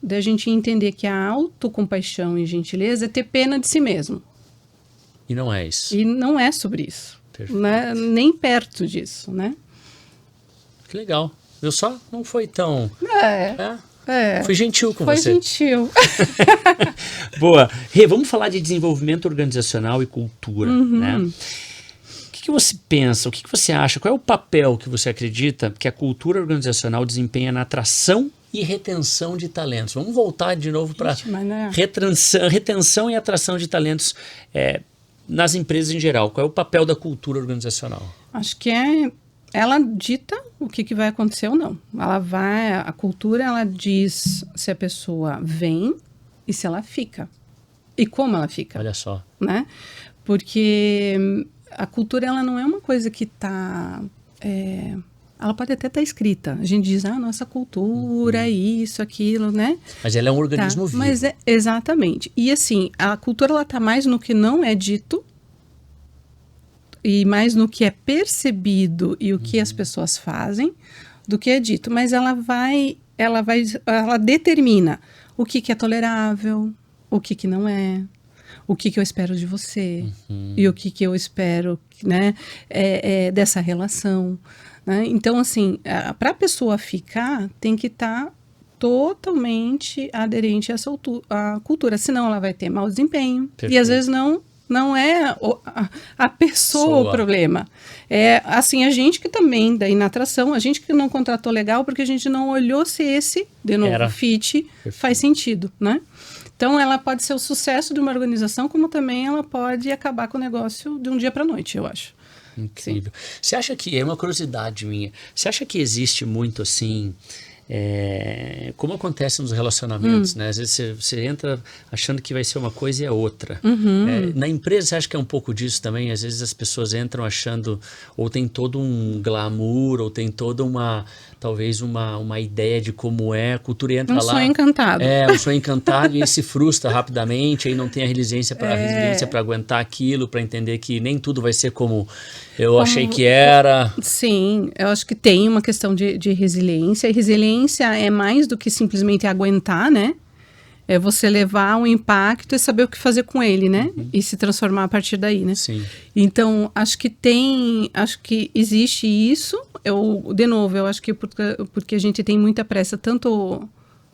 Speaker 2: da gente entender que a autocompaixão e gentileza é ter pena de si mesmo.
Speaker 1: E não é isso.
Speaker 2: E não é sobre isso. Né? Nem perto disso, né?
Speaker 1: Que legal. Eu só não foi tão... Fui gentil com
Speaker 2: foi
Speaker 1: você.
Speaker 2: Foi gentil.
Speaker 1: Boa. Rê, vamos falar de desenvolvimento organizacional e cultura, né? O que você pensa, o que você acha, qual é o papel que você acredita que a cultura organizacional desempenha na atração e retenção de talentos? Vamos voltar de novo para retenção e atração de talentos nas empresas em geral. Qual é o papel da cultura organizacional?
Speaker 2: Acho que ela dita o que vai acontecer ou não. A cultura, ela diz se a pessoa vem e se ela fica. E como ela fica.
Speaker 1: Olha só.
Speaker 2: Né? Porque a cultura, ela não é uma coisa que está... ela pode até estar escrita. A gente diz, nossa cultura, isso, aquilo, né?
Speaker 1: Mas ela é um organismo vivo.
Speaker 2: Mas exatamente. E assim, a cultura, ela está mais no que não é dito e mais no que é percebido e o que as pessoas fazem do que é dito. Mas ela determina o que é tolerável, o que não é, o que eu espero de você e o que eu espero, né, dessa relação. Né? Então, assim, para a pessoa ficar, tem que estar totalmente aderente a essa cultura, senão ela vai ter mau desempenho. Perfeito. E às vezes não é a pessoa o problema. É assim, a gente que também, daí na atração, a gente que não contratou legal porque a gente não olhou se esse, de novo, fit faz sentido, né? Então, ela pode ser o sucesso de uma organização, como também ela pode acabar com o negócio de um dia para a noite, eu acho.
Speaker 1: Incrível. Sim. Você acha que, é uma curiosidade minha, você acha que existe muito assim... como acontece nos relacionamentos, né? Às vezes você entra achando que vai ser uma coisa e é outra. Na empresa, você acha que é um pouco disso também? Às vezes as pessoas entram achando, ou tem todo um glamour, ou tem toda talvez uma ideia de como é, a cultura entra lá.
Speaker 2: Um sonho encantado.
Speaker 1: Um sonho encantado e aí se frustra rapidamente, aí não tem a resiliência para aguentar aquilo, para entender que nem tudo vai ser como eu achei que era.
Speaker 2: Sim, eu acho que tem uma questão de resiliência, e resiliência é mais do que simplesmente aguentar, né? É você levar um impacto e saber o que fazer com ele, né? E se transformar a partir daí, né?
Speaker 1: Sim.
Speaker 2: Então, acho que existe isso. De novo, eu acho que porque a gente tem muita pressa, tanto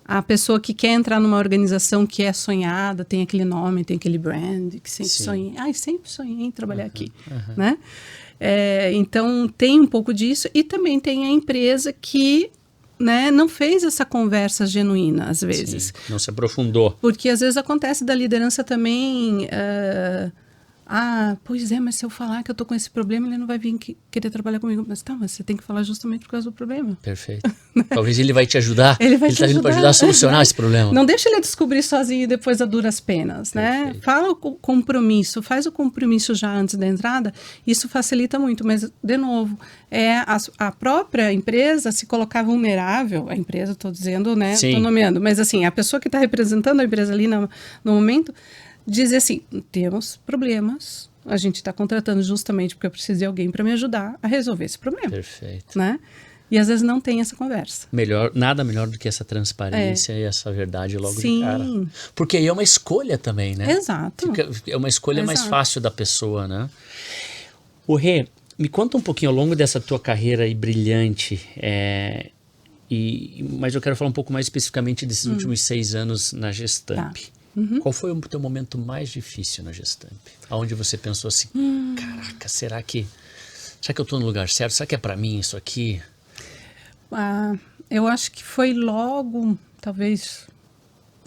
Speaker 2: a pessoa que quer entrar numa organização que é sonhada, tem aquele nome, tem aquele brand, que sempre sonhei. Sempre sonhei em trabalhar aqui, né? Então, tem um pouco disso. E também tem a empresa que... né, não fez essa conversa genuína, às vezes.
Speaker 1: Sim, não se aprofundou.
Speaker 2: Porque às vezes acontece da liderança também... pois é, mas se eu falar que eu tô com esse problema, ele não vai vir querer trabalhar comigo. Mas você tem que falar justamente por causa do problema.
Speaker 1: Perfeito. Talvez ele vai te ajudar.
Speaker 2: Ele tá vindo
Speaker 1: para ajudar a solucionar esse problema.
Speaker 2: Não deixa ele descobrir sozinho e depois a duras penas, né? Fala o compromisso, faz o compromisso já antes da entrada, isso facilita muito. Mas, de novo, a própria empresa se colocar vulnerável, a empresa, estou dizendo, né? Estou nomeando, mas assim, a pessoa que está representando a empresa ali no momento... dizer assim, temos problemas, a gente está contratando justamente porque eu preciso de alguém para me ajudar a resolver esse problema.
Speaker 1: Perfeito.
Speaker 2: Né? E às vezes não tem essa conversa.
Speaker 1: Nada melhor do que essa transparência e essa verdade logo
Speaker 2: Sim.
Speaker 1: de cara. Porque aí é uma escolha também, né?
Speaker 2: Exato.
Speaker 1: É uma escolha mais fácil da pessoa, né? O Rê, me conta um pouquinho ao longo dessa tua carreira aí brilhante, mas eu quero falar um pouco mais especificamente desses últimos 6 anos na Gestamp. Qual foi o teu momento mais difícil na Gestamp? Onde você pensou assim, caraca, será que eu tô no lugar certo? Será que é para mim isso aqui?
Speaker 2: Eu acho que foi logo, talvez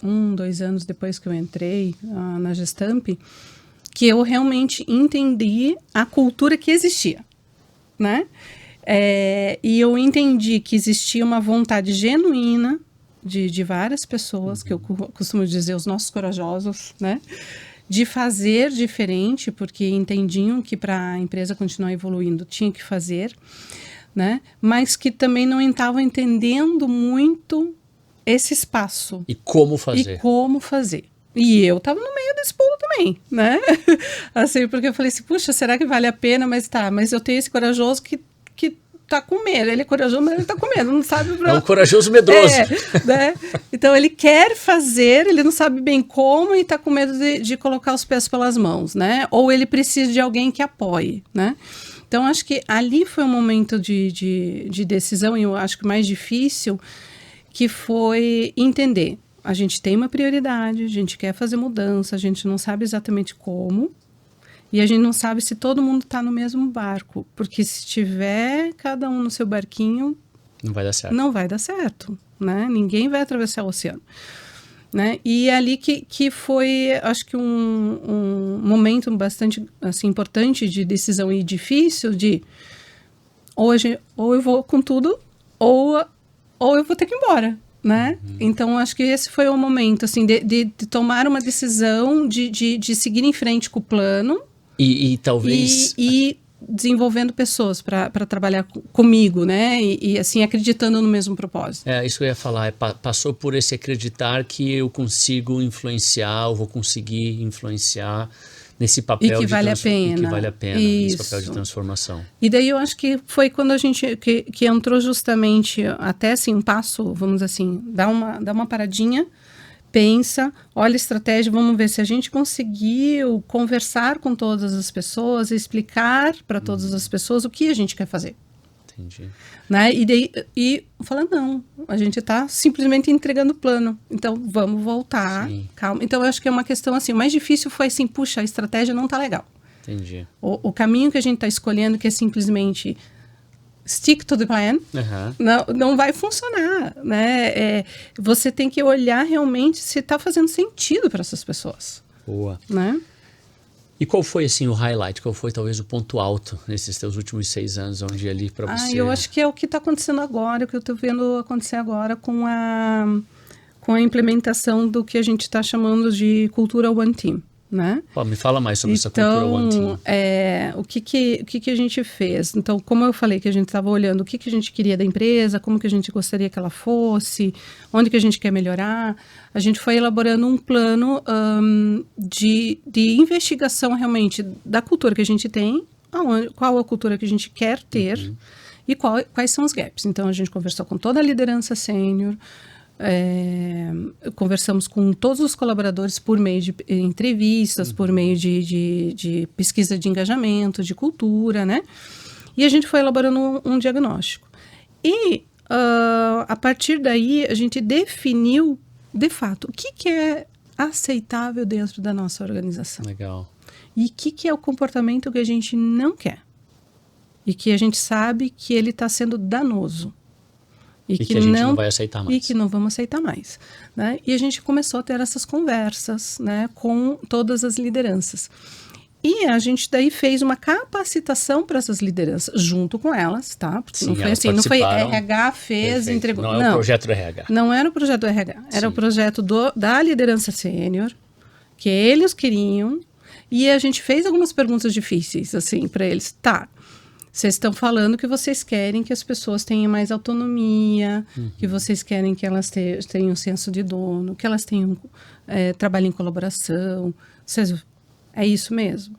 Speaker 2: 2 anos depois que eu entrei na Gestamp, que eu realmente entendi a cultura que existia, né? E eu entendi que existia uma vontade genuína de várias pessoas, que eu costumo dizer os nossos corajosos, né? De fazer diferente, porque entendiam que para a empresa continuar evoluindo tinha que fazer, né? Mas que também não estavam entendendo muito esse espaço.
Speaker 1: E como fazer.
Speaker 2: E eu tava no meio desse bolo também, né? Assim, porque eu falei assim, puxa, será que vale a pena? Mas eu tenho esse corajoso que tá com medo. Ele é corajoso, mas ele tá com medo, não sabe...
Speaker 1: É um corajoso medroso.
Speaker 2: Né? Então, ele quer fazer, ele não sabe bem como e tá com medo de colocar os pés pelas mãos, né? Ou ele precisa de alguém que apoie, né? Então, acho que ali foi um momento de decisão, e eu acho que o mais difícil, que foi entender. A gente tem uma prioridade, a gente quer fazer mudança, a gente não sabe exatamente como, e a gente não sabe se todo mundo está no mesmo barco, porque se tiver cada um no seu barquinho...
Speaker 1: Não vai dar certo.
Speaker 2: Não vai dar certo, né? Ninguém vai atravessar o oceano. Né? E ali que foi, acho que um momento bastante assim, importante de decisão e difícil de ou eu vou com tudo ou eu vou ter que ir embora, né? Então, acho que esse foi o momento, assim, de tomar uma decisão de seguir em frente com o plano
Speaker 1: e talvez...
Speaker 2: E desenvolvendo pessoas para trabalhar comigo, né? E assim, acreditando no mesmo propósito.
Speaker 1: Isso que eu ia falar. Passou por esse acreditar que eu consigo influenciar, eu vou conseguir influenciar nesse papel
Speaker 2: e que vale a pena.
Speaker 1: Nesse papel de transformação.
Speaker 2: E daí eu acho que foi quando a gente que entrou justamente até assim um passo, vamos assim, dá uma paradinha, pensa, olha a estratégia, vamos ver se a gente conseguiu conversar com todas as pessoas, explicar para todas as pessoas o que a gente quer fazer.
Speaker 1: Entendi.
Speaker 2: Né? E fala, não, a gente está simplesmente entregando o plano, então vamos voltar, calma. Então eu acho que é uma questão assim, o mais difícil foi assim, puxa, a estratégia não está legal.
Speaker 1: Entendi.
Speaker 2: O caminho que a gente está escolhendo, que é simplesmente stick to the plan, não vai funcionar, né? Você tem que olhar realmente se está fazendo sentido para essas pessoas.
Speaker 1: Boa.
Speaker 2: Né?
Speaker 1: E qual foi, assim, o highlight? Qual foi, talvez, o ponto alto nesses teus últimos 6 anos, onde ali para você...
Speaker 2: Eu acho que é o que está acontecendo agora, o que eu estou vendo acontecer agora com a implementação do que a gente está chamando de cultura One Team, né?
Speaker 1: Me fala mais sobre essa cultura One Team.
Speaker 2: O que a gente fez? Então, como eu falei que a gente estava olhando o que a gente queria da empresa, como que a gente gostaria que ela fosse, onde que a gente quer melhorar, a gente foi elaborando um plano de investigação realmente da cultura que a gente tem, qual a cultura que a gente quer ter e quais são os gaps. Então, a gente conversou com toda a liderança sênior, conversamos com todos os colaboradores por meio de entrevistas, por meio de pesquisa de engajamento, de cultura, né? E a gente foi elaborando um diagnóstico. E, a partir daí, a gente definiu, de fato, o que é aceitável dentro da nossa organização.
Speaker 1: Legal.
Speaker 2: E o que é o comportamento que a gente não quer. E que a gente sabe que ele está sendo danoso.
Speaker 1: E que a gente não vai aceitar mais.
Speaker 2: E que não vamos aceitar mais. Né? E a gente começou a ter essas conversas, né, com todas as lideranças. E a gente daí fez uma capacitação para essas lideranças, junto com elas, tá? Porque não foi assim, não foi RH fez,
Speaker 1: perfeito.
Speaker 2: Entregou.
Speaker 1: Não é o projeto do RH.
Speaker 2: Não era o projeto do RH, era o projeto da liderança sênior, que eles queriam, e a gente fez algumas perguntas difíceis, assim, para eles. Tá, vocês estão falando que vocês querem que as pessoas tenham mais autonomia, que vocês querem que elas tenham um senso de dono, que elas tenham trabalhem em colaboração. É isso mesmo?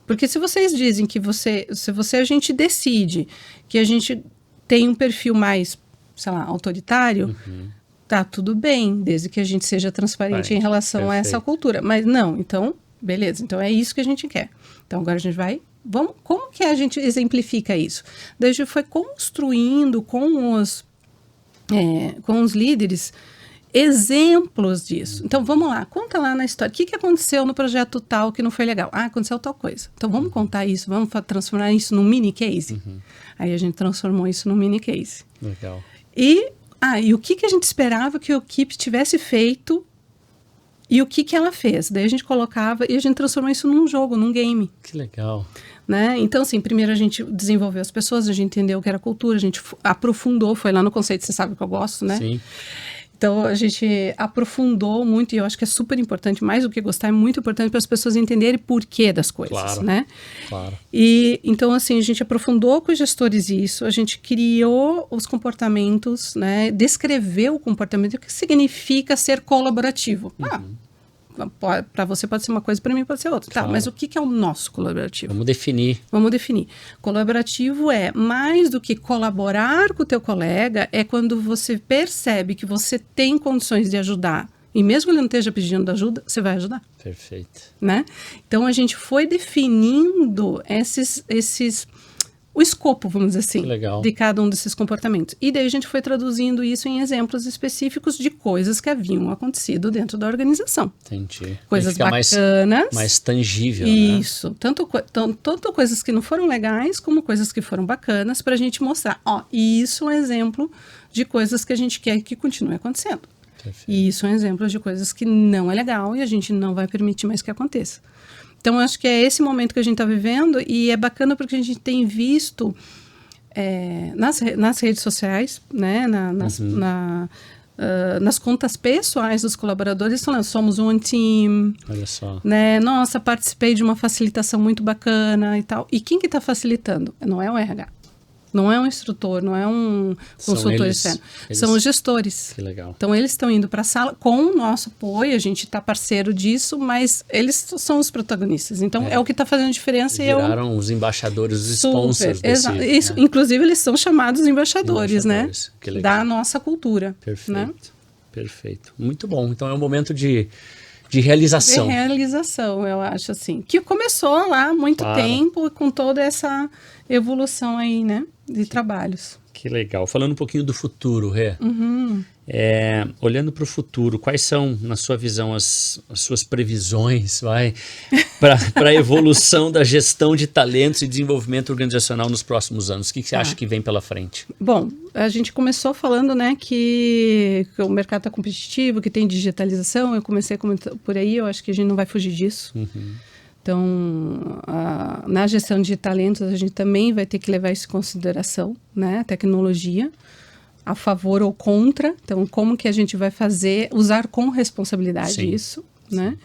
Speaker 2: Porque se vocês dizem que a gente decide que a gente tem um perfil mais, sei lá, autoritário, tá tudo bem, desde que a gente seja transparente em relação a essa cultura. Mas não, então, beleza, então é isso que a gente quer. Então agora a gente vai... como que a gente exemplifica isso? Daí a gente foi construindo com os líderes exemplos disso. Então, vamos lá, conta lá na história. O que aconteceu no projeto tal que não foi legal? Aconteceu tal coisa. Então, vamos contar isso, vamos transformar isso num mini case. Aí a gente transformou isso num mini case.
Speaker 1: Legal.
Speaker 2: E o que a gente esperava que a equipe tivesse feito e o que ela fez. Daí a gente colocava e a gente transformou isso num jogo, num game.
Speaker 1: Que legal.
Speaker 2: Né? Então, assim, primeiro a gente desenvolveu as pessoas, a gente entendeu o que era cultura, a gente aprofundou, foi lá no conceito, você sabe que eu gosto, né?
Speaker 1: Sim.
Speaker 2: Então, a gente aprofundou muito e eu acho que é super importante, mais do que gostar, é muito importante para as pessoas entenderem porquê das coisas,
Speaker 1: Claro,
Speaker 2: né?
Speaker 1: Claro.
Speaker 2: E, então, assim, a gente aprofundou com os gestores isso, a gente criou os comportamentos, né? Descreveu o comportamento, o que significa ser colaborativo. Para você pode ser uma coisa, para mim pode ser outra.
Speaker 1: Claro.
Speaker 2: Tá, mas o que é o nosso colaborativo?
Speaker 1: Vamos definir.
Speaker 2: Vamos definir. Colaborativo é mais do que colaborar com o teu colega, é quando você percebe que você tem condições de ajudar. E mesmo ele não esteja pedindo ajuda, você vai ajudar.
Speaker 1: Perfeito.
Speaker 2: Né? Então, a gente foi definindo o escopo, vamos dizer assim, de cada um desses comportamentos. E daí a gente foi traduzindo isso em exemplos específicos de coisas que haviam acontecido dentro da organização.
Speaker 1: Entendi.
Speaker 2: Coisas bacanas.
Speaker 1: Mais tangível,
Speaker 2: isso. Né? Tanto coisas que não foram legais, como coisas que foram bacanas, para a gente mostrar. Isso é um exemplo de coisas que a gente quer que continue acontecendo.
Speaker 1: Perfeito.
Speaker 2: E isso é um exemplo de coisas que não é legal e a gente não vai permitir mais que aconteça. Então, acho que é esse momento que a gente está vivendo e é bacana porque a gente tem visto nas redes sociais, né, nas contas pessoais dos colaboradores, falando, somos um team.
Speaker 1: Olha só.
Speaker 2: Né, nossa, participei de uma facilitação muito bacana e tal. E quem que está facilitando? Não é o RH. Não é um instrutor, não é um consultor externo. São os gestores.
Speaker 1: Que legal.
Speaker 2: Então, eles estão indo para a sala com o nosso apoio, a gente está parceiro disso, mas eles são os protagonistas. Então, é o que está fazendo diferença.
Speaker 1: Viraram os embaixadores, os sponsors desse...
Speaker 2: Isso, inclusive, eles são chamados embaixadores, né?
Speaker 1: Que legal.
Speaker 2: Da nossa cultura.
Speaker 1: Perfeito,
Speaker 2: né?
Speaker 1: Perfeito. Muito bom. Então, é um momento de realização.
Speaker 2: De realização, eu acho, assim. Que começou lá há muito tempo, com toda essa evolução aí, né? De trabalhos.
Speaker 1: Que legal. Falando um pouquinho do futuro, Rê. Olhando para o futuro, quais são, na sua visão, as suas previsões para a evolução da gestão de talentos e desenvolvimento organizacional nos próximos anos? O que você acha que vem pela frente?
Speaker 2: Bom, a gente começou falando, né, que o mercado está competitivo, que tem digitalização. Eu comecei a comentar por aí, eu acho que a gente não vai fugir disso. Então, na gestão de talentos, a gente também vai ter que levar isso em consideração, né? A tecnologia, a favor ou contra. Então, como que a gente vai usar com responsabilidade isso, né?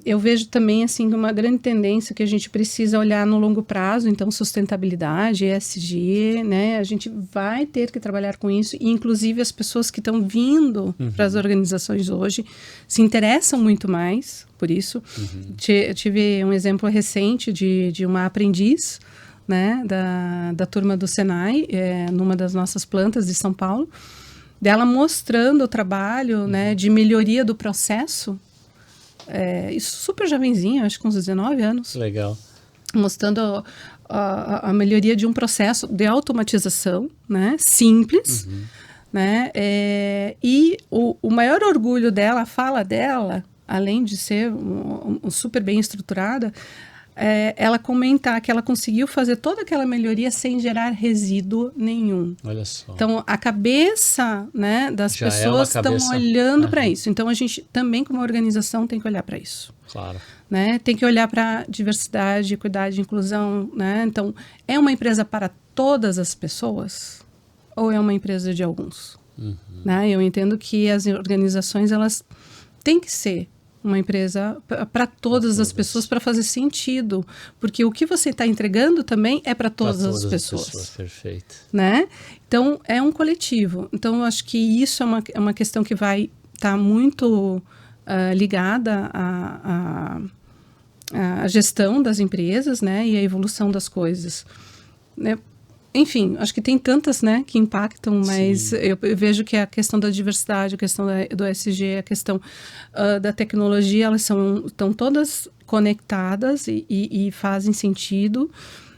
Speaker 2: Eu vejo também, assim, uma grande tendência que a gente precisa olhar no longo prazo. Então, sustentabilidade, ESG, né? A gente vai ter que trabalhar com isso. E, inclusive, as pessoas que estão vindo para as organizações hoje se interessam muito mais por isso. Tive um exemplo recente de uma aprendiz, né? Da turma do Senai, numa das nossas plantas de São Paulo, dela mostrando o trabalho, né? De melhoria do processo. Isso super jovenzinha, acho que uns 19 anos.
Speaker 1: Legal.
Speaker 2: Mostrando a melhoria de um processo de automatização, né? Simples, né? E o maior orgulho dela, a fala dela, além de ser super bem estruturada, ela comentar que ela conseguiu fazer toda aquela melhoria sem gerar resíduo nenhum.
Speaker 1: Olha só.
Speaker 2: Então, a cabeça, né, das pessoas estão olhando para isso. Então, a gente também, como organização, tem que olhar para isso.
Speaker 1: Claro.
Speaker 2: Né? Tem que olhar para diversidade, equidade, inclusão. Né? Então, é uma empresa para todas as pessoas ou é uma empresa de alguns? Né? Eu entendo que as organizações, elas têm que ser uma empresa para todas as pessoas, para fazer sentido. Porque o que você está entregando também é para todas as pessoas.
Speaker 1: Perfeito.
Speaker 2: Né? Então, é um coletivo. Então, eu acho que isso é uma questão que vai estar muito ligada à gestão das empresas, né? E à evolução das coisas. Né? Enfim, acho que tem tantas, né, que impactam, mas eu vejo que a questão da diversidade, a questão do ESG, a questão da tecnologia, elas estão todas conectadas e fazem sentido,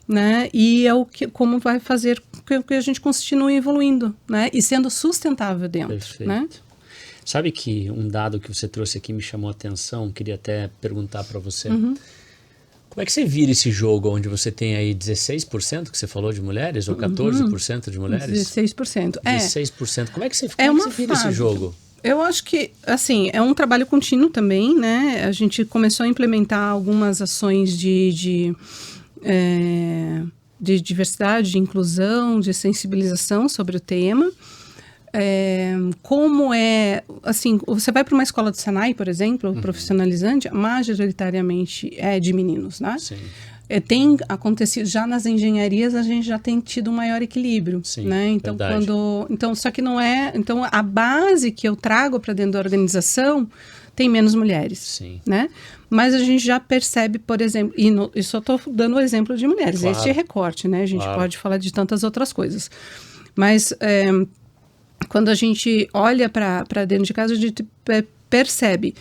Speaker 2: né? E é como vai fazer com que a gente continue evoluindo, né? E sendo sustentável dentro,
Speaker 1: Perfeito.
Speaker 2: né?
Speaker 1: Sabe que um dado que você trouxe aqui me chamou a atenção, queria até perguntar para você. Como é que você vira esse jogo onde você tem aí 16% que você falou de mulheres ou 14% de mulheres?
Speaker 2: 16%.
Speaker 1: 16%. Como é que você vira esse
Speaker 2: fábrica.
Speaker 1: jogo?
Speaker 2: Eu acho que, assim, é um trabalho contínuo também, né? A gente começou a implementar algumas ações de diversidade, de inclusão, de sensibilização sobre o tema. Assim, você vai para uma escola do Senai, por exemplo, profissionalizante, majoritariamente é de meninos, né?
Speaker 1: Sim.
Speaker 2: Tem acontecido, já nas engenharias a gente já tem tido um maior equilíbrio,
Speaker 1: Sim,
Speaker 2: né? Então,
Speaker 1: verdade.
Speaker 2: só que não é, então a base que eu trago para dentro da organização tem menos mulheres,
Speaker 1: Sim.
Speaker 2: né? Mas a gente já percebe, por exemplo, e só estou dando o exemplo de mulheres,
Speaker 1: Claro.
Speaker 2: este é recorte, né? A gente
Speaker 1: Claro.
Speaker 2: pode falar de tantas outras coisas, mas quando a gente olha para dentro de casa, a gente percebe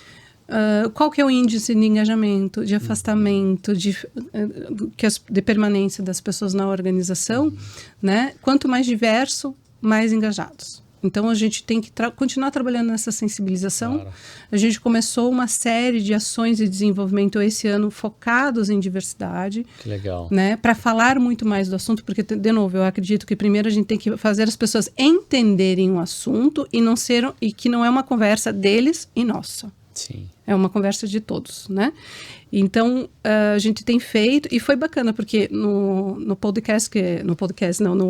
Speaker 2: qual que é o índice de engajamento, de afastamento, de permanência das pessoas na organização, né? Quanto mais diverso, mais engajados. Então, a gente tem que continuar trabalhando nessa sensibilização.
Speaker 1: Claro.
Speaker 2: A gente começou uma série de ações de desenvolvimento esse ano focados em diversidade.
Speaker 1: Que legal.
Speaker 2: Né, para falar muito mais do assunto, porque, de novo, eu acredito que primeiro a gente tem que fazer as pessoas entenderem o assunto e que não é uma conversa deles e nossa.
Speaker 1: Sim.
Speaker 2: É uma conversa de todos, né? Então, a gente tem feito, e foi bacana, porque no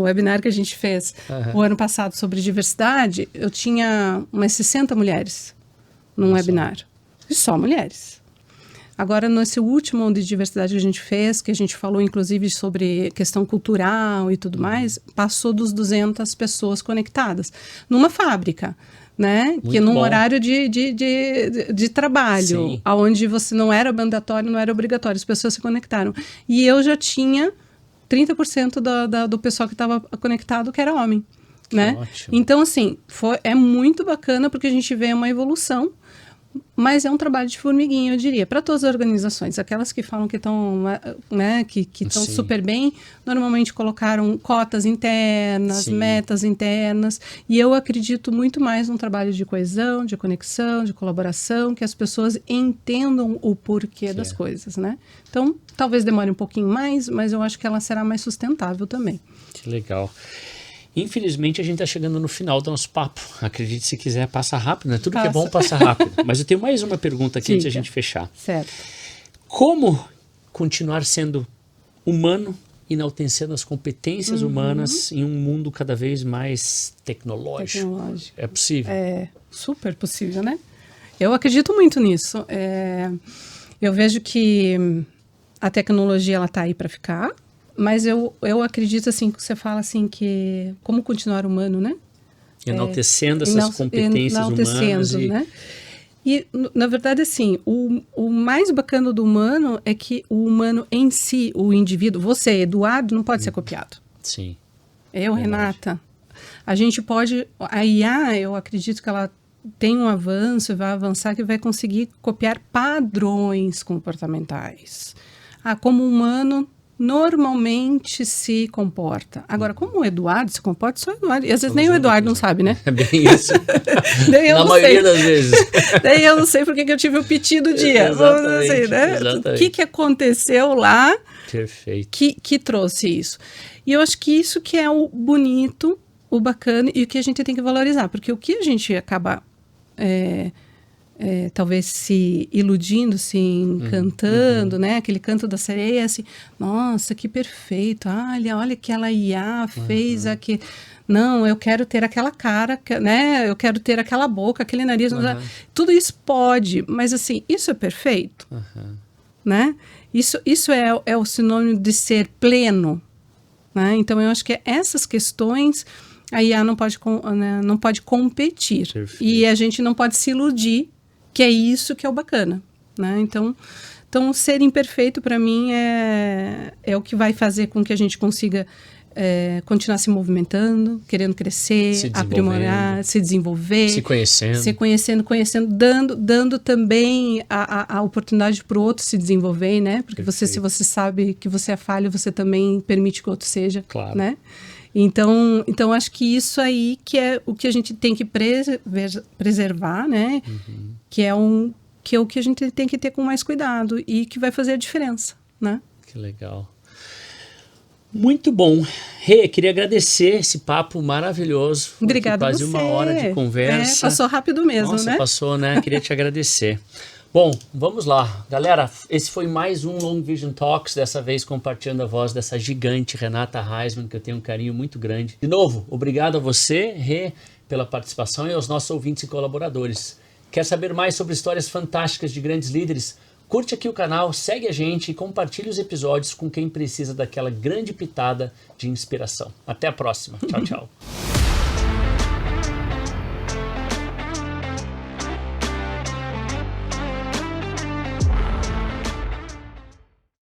Speaker 2: webinar que a gente fez o ano passado sobre diversidade, eu tinha umas 60 mulheres num webinar. E só mulheres. Agora, nesse último de diversidade que a gente fez, que a gente falou, inclusive, sobre questão cultural e tudo mais, passou dos 200 pessoas conectadas. Numa fábrica, né?
Speaker 1: Muito
Speaker 2: que num
Speaker 1: bom.
Speaker 2: horário de trabalho,
Speaker 1: Sim.
Speaker 2: onde você não era mandatório, não era obrigatório, as pessoas se conectaram. E eu já tinha 30% do pessoal que estava conectado que era homem, né?
Speaker 1: Ótimo.
Speaker 2: Então, assim, é muito bacana porque a gente vê uma evolução, mas é um trabalho de formiguinha, eu diria, para todas as organizações. Aquelas que falam que estão, né, que estão
Speaker 1: Sim.
Speaker 2: super bem, normalmente colocaram cotas internas,
Speaker 1: Sim.
Speaker 2: metas internas, e eu acredito muito mais num trabalho de coesão, de conexão, de colaboração, que as pessoas entendam o porquê das coisas, né? Então, talvez demore um pouquinho mais, mas eu acho que ela será mais sustentável também.
Speaker 1: Que legal. Infelizmente, a gente está chegando no final do nosso papo. Acredite se quiser, passa rápido, né? Tudo que é bom passa rápido. Mas eu tenho mais uma pergunta aqui antes de a gente fechar.
Speaker 2: Certo.
Speaker 1: Como continuar sendo humano, enaltecendo as competências humanas em um mundo cada vez mais tecnológico? É possível?
Speaker 2: É super possível, né? Eu acredito muito nisso. Eu vejo que a tecnologia ela está aí para ficar. Mas eu acredito, assim, que você fala, assim, que como continuar humano, né?
Speaker 1: Enaltecendo essas competências humanas.
Speaker 2: Né? E, na verdade, assim, o mais bacana do humano é que o humano em si, o indivíduo, você, Eduardo, não pode ser copiado.
Speaker 1: Sim.
Speaker 2: Eu, Renata, a gente pode... A IA, eu acredito que ela tem um avanço, vai avançar, que vai conseguir copiar padrões comportamentais. Como humano... normalmente se comporta. Agora, como o Eduardo se comporta, só o Eduardo. E às vezes nem o Eduardo não sabe, né?
Speaker 1: É bem isso.
Speaker 2: Na
Speaker 1: maioria das vezes.
Speaker 2: Daí eu não sei porque que eu tive o piti do dia.
Speaker 1: Exatamente,
Speaker 2: assim, né?
Speaker 1: exatamente.
Speaker 2: O que aconteceu lá
Speaker 1: Perfeito.
Speaker 2: que trouxe isso? E eu acho que isso que é o bonito, o bacana e o que a gente tem que valorizar. Porque o que a gente acaba... talvez se iludindo, se encantando, né? Aquele canto da sereia, assim, nossa, que perfeito, olha que ela IA fez aqui. Não, eu quero ter aquela cara, né? Eu quero ter aquela boca, aquele nariz. Tudo isso pode, mas assim, isso é perfeito, né? Isso é o sinônimo de ser pleno, né? Então, eu acho que essas questões a IA não pode competir.
Speaker 1: Perfeito.
Speaker 2: E a gente não pode se iludir que é isso que é o bacana, né? Então ser imperfeito para mim é o que vai fazer com que a gente consiga continuar se movimentando, querendo crescer, aprimorar, se desenvolver.
Speaker 1: Se conhecendo.
Speaker 2: Dando também a oportunidade para o outro se desenvolver, né? Porque se você sabe que você é falho, você também permite que o outro seja,
Speaker 1: claro.
Speaker 2: Né? Então acho que isso aí que é o que a gente tem que preservar, né? Que é o que a gente tem que ter com mais cuidado e que vai fazer a diferença, né?
Speaker 1: Que legal. Muito bom. Rê, queria agradecer esse papo maravilhoso.
Speaker 2: Obrigada a você.
Speaker 1: Quase uma hora de conversa.
Speaker 2: Passou rápido mesmo,
Speaker 1: Nossa,
Speaker 2: né?
Speaker 1: Passou, né? Queria te agradecer. Bom, vamos lá. Galera, esse foi mais um Long Vision Talks, dessa vez compartilhando a voz dessa gigante Renata Heisman, que eu tenho um carinho muito grande. De novo, obrigado a você, Rê, pela participação e aos nossos ouvintes e colaboradores. Quer saber mais sobre histórias fantásticas de grandes líderes? Curte aqui o canal, segue a gente e compartilhe os episódios com quem precisa daquela grande pitada de inspiração. Até a próxima. Tchau, tchau.